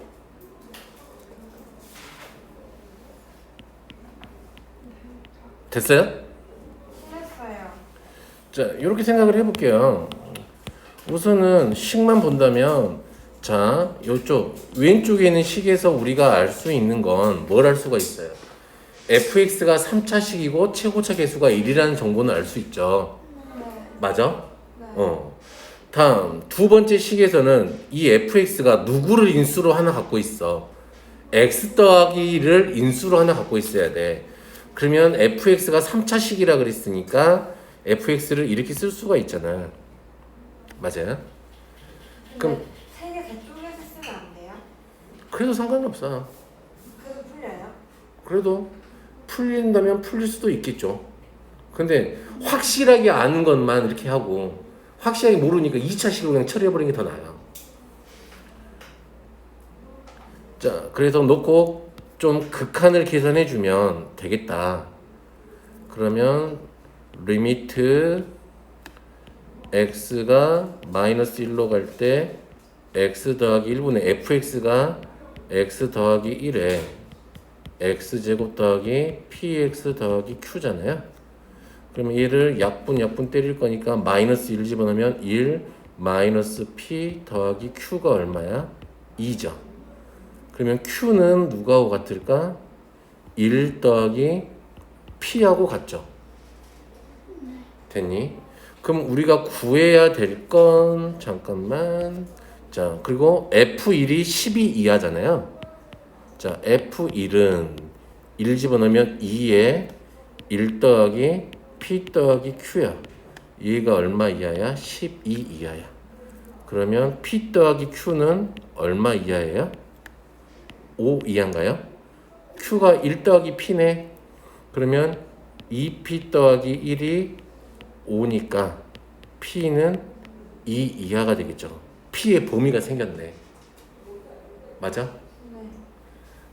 됐어요? 틀렸어요. 자, 이렇게 생각을 해볼게요. 우선은 식만 본다면, 자, 이쪽 왼쪽에 있는 식에서 우리가 알 수 있는 건 뭘 알 수가 있어요? fx가 3차식이고 최고차 계수가 1이라는 정보는 알 수 있죠. 네. 맞아? 네. 다음 두 번째 식에서는 이 fx가 누구를 인수로 하나 갖고 있어. x 더하기를 인수로 하나 갖고 있어야 돼. 그러면 fx가 3차식이라 그랬으니까 fx를 이렇게 쓸 수가 있잖아. 맞아요? 그럼 세개 대쪽에서 쓰면 안 돼요? 그래도 상관이 없어. 그래도 풀려요? 그래도 풀린다면 풀릴 수도 있겠죠. 근데 확실하게 아는 것만 이렇게 하고 확실하게 모르니까 2차식으로 그냥 처리해버리는 게 더 나아요. 자, 그래서 놓고 좀 극한을 계산해주면 되겠다. 그러면 리미트 x가 마이너스 1로 갈 때 x 더하기 1분의 fx가 x 더하기 1에 x제곱 더하기 px 더하기 q잖아요. 그러면 얘를 약분 때릴 거니까 마이너스 1 집어넣으면 1 마이너스 p 더하기 q가 얼마야? 2죠. 그러면 q는 누구하고 같을까? 1 더하기 p하고 같죠. 됐니? 그럼 우리가 구해야 될 건 잠깐만. 자, 그리고 F1이 12 이하잖아요. 자, F1은 1 집어넣으면 2에 1 더하기 P 더하기 Q야. 얘가 얼마 이하야? 12 이하야. 그러면 P 더하기 Q는 얼마 이하예요? 5 이하인가요? Q가 1 더하기 P네. 그러면 2P 더하기 1이 5니까 P는 2 이하가 되겠죠. P의 범위가 생겼네. 맞아? 네.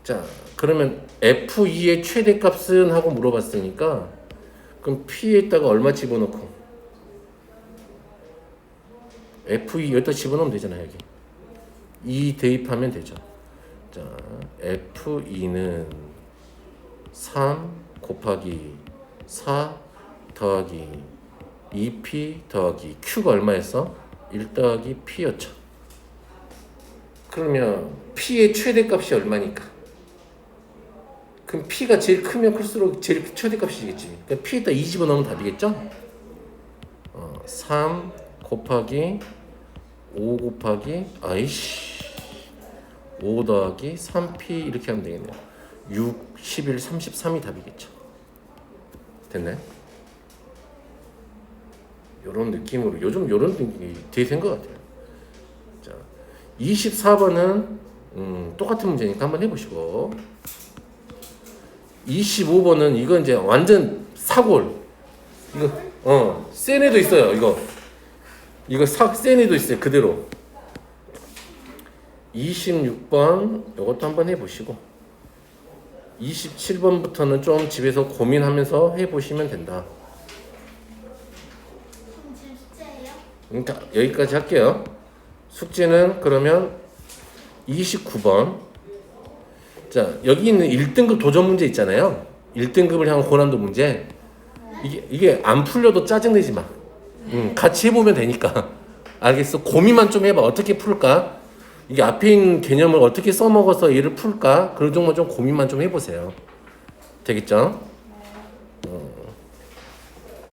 자, 그러면 F2의 최대값은 하고 물어봤으니까 그럼 P에다가 얼마 집어넣고 F2 여기다 집어넣으면 되잖아. 여기 2 대입하면 되죠. 자, F2는 3 곱하기 4 더하기 2P 더하기 Q가 얼마였어? 1 더하기 P였죠. 그러면 P의 최대값이 얼마니까? 그럼 P가 제일 크면 클수록 제일 최대값이겠지. 그러니까 P에다 2 집어넣으면 답이겠죠? 3 곱하기 5 곱하기 5 더하기 3P 이렇게 하면 되겠네요. 6, 11, 33이 답이겠죠. 됐나요? 요런 느낌으로 요즘 요런 느낌이 되게 된 것 같아요. 자, 24번은 똑같은 문제니까 한번 해보시고 25번은 이건 이제 완전 사골. 이거 센 애도 있어요. 이거 센 애도 있어요. 그대로 26번 요것도 한번 해보시고 27번부터는 좀 집에서 고민하면서 해보시면 된다. 그럼 지금 숙제예요? 그러니까 여기까지 할게요. 숙제는 그러면 29번. 자, 여기 있는 1등급 도전 문제 있잖아요. 1등급을 향한 고난도 문제. 이게 안 풀려도 짜증내지 마. 같이 해보면 되니까. 알겠어? 고민만 좀 해봐. 어떻게 풀까? 이게 앞에 있는 개념을 어떻게 써먹어서 얘를 풀까? 그런 정도 좀 고민만 좀 해보세요. 되겠죠?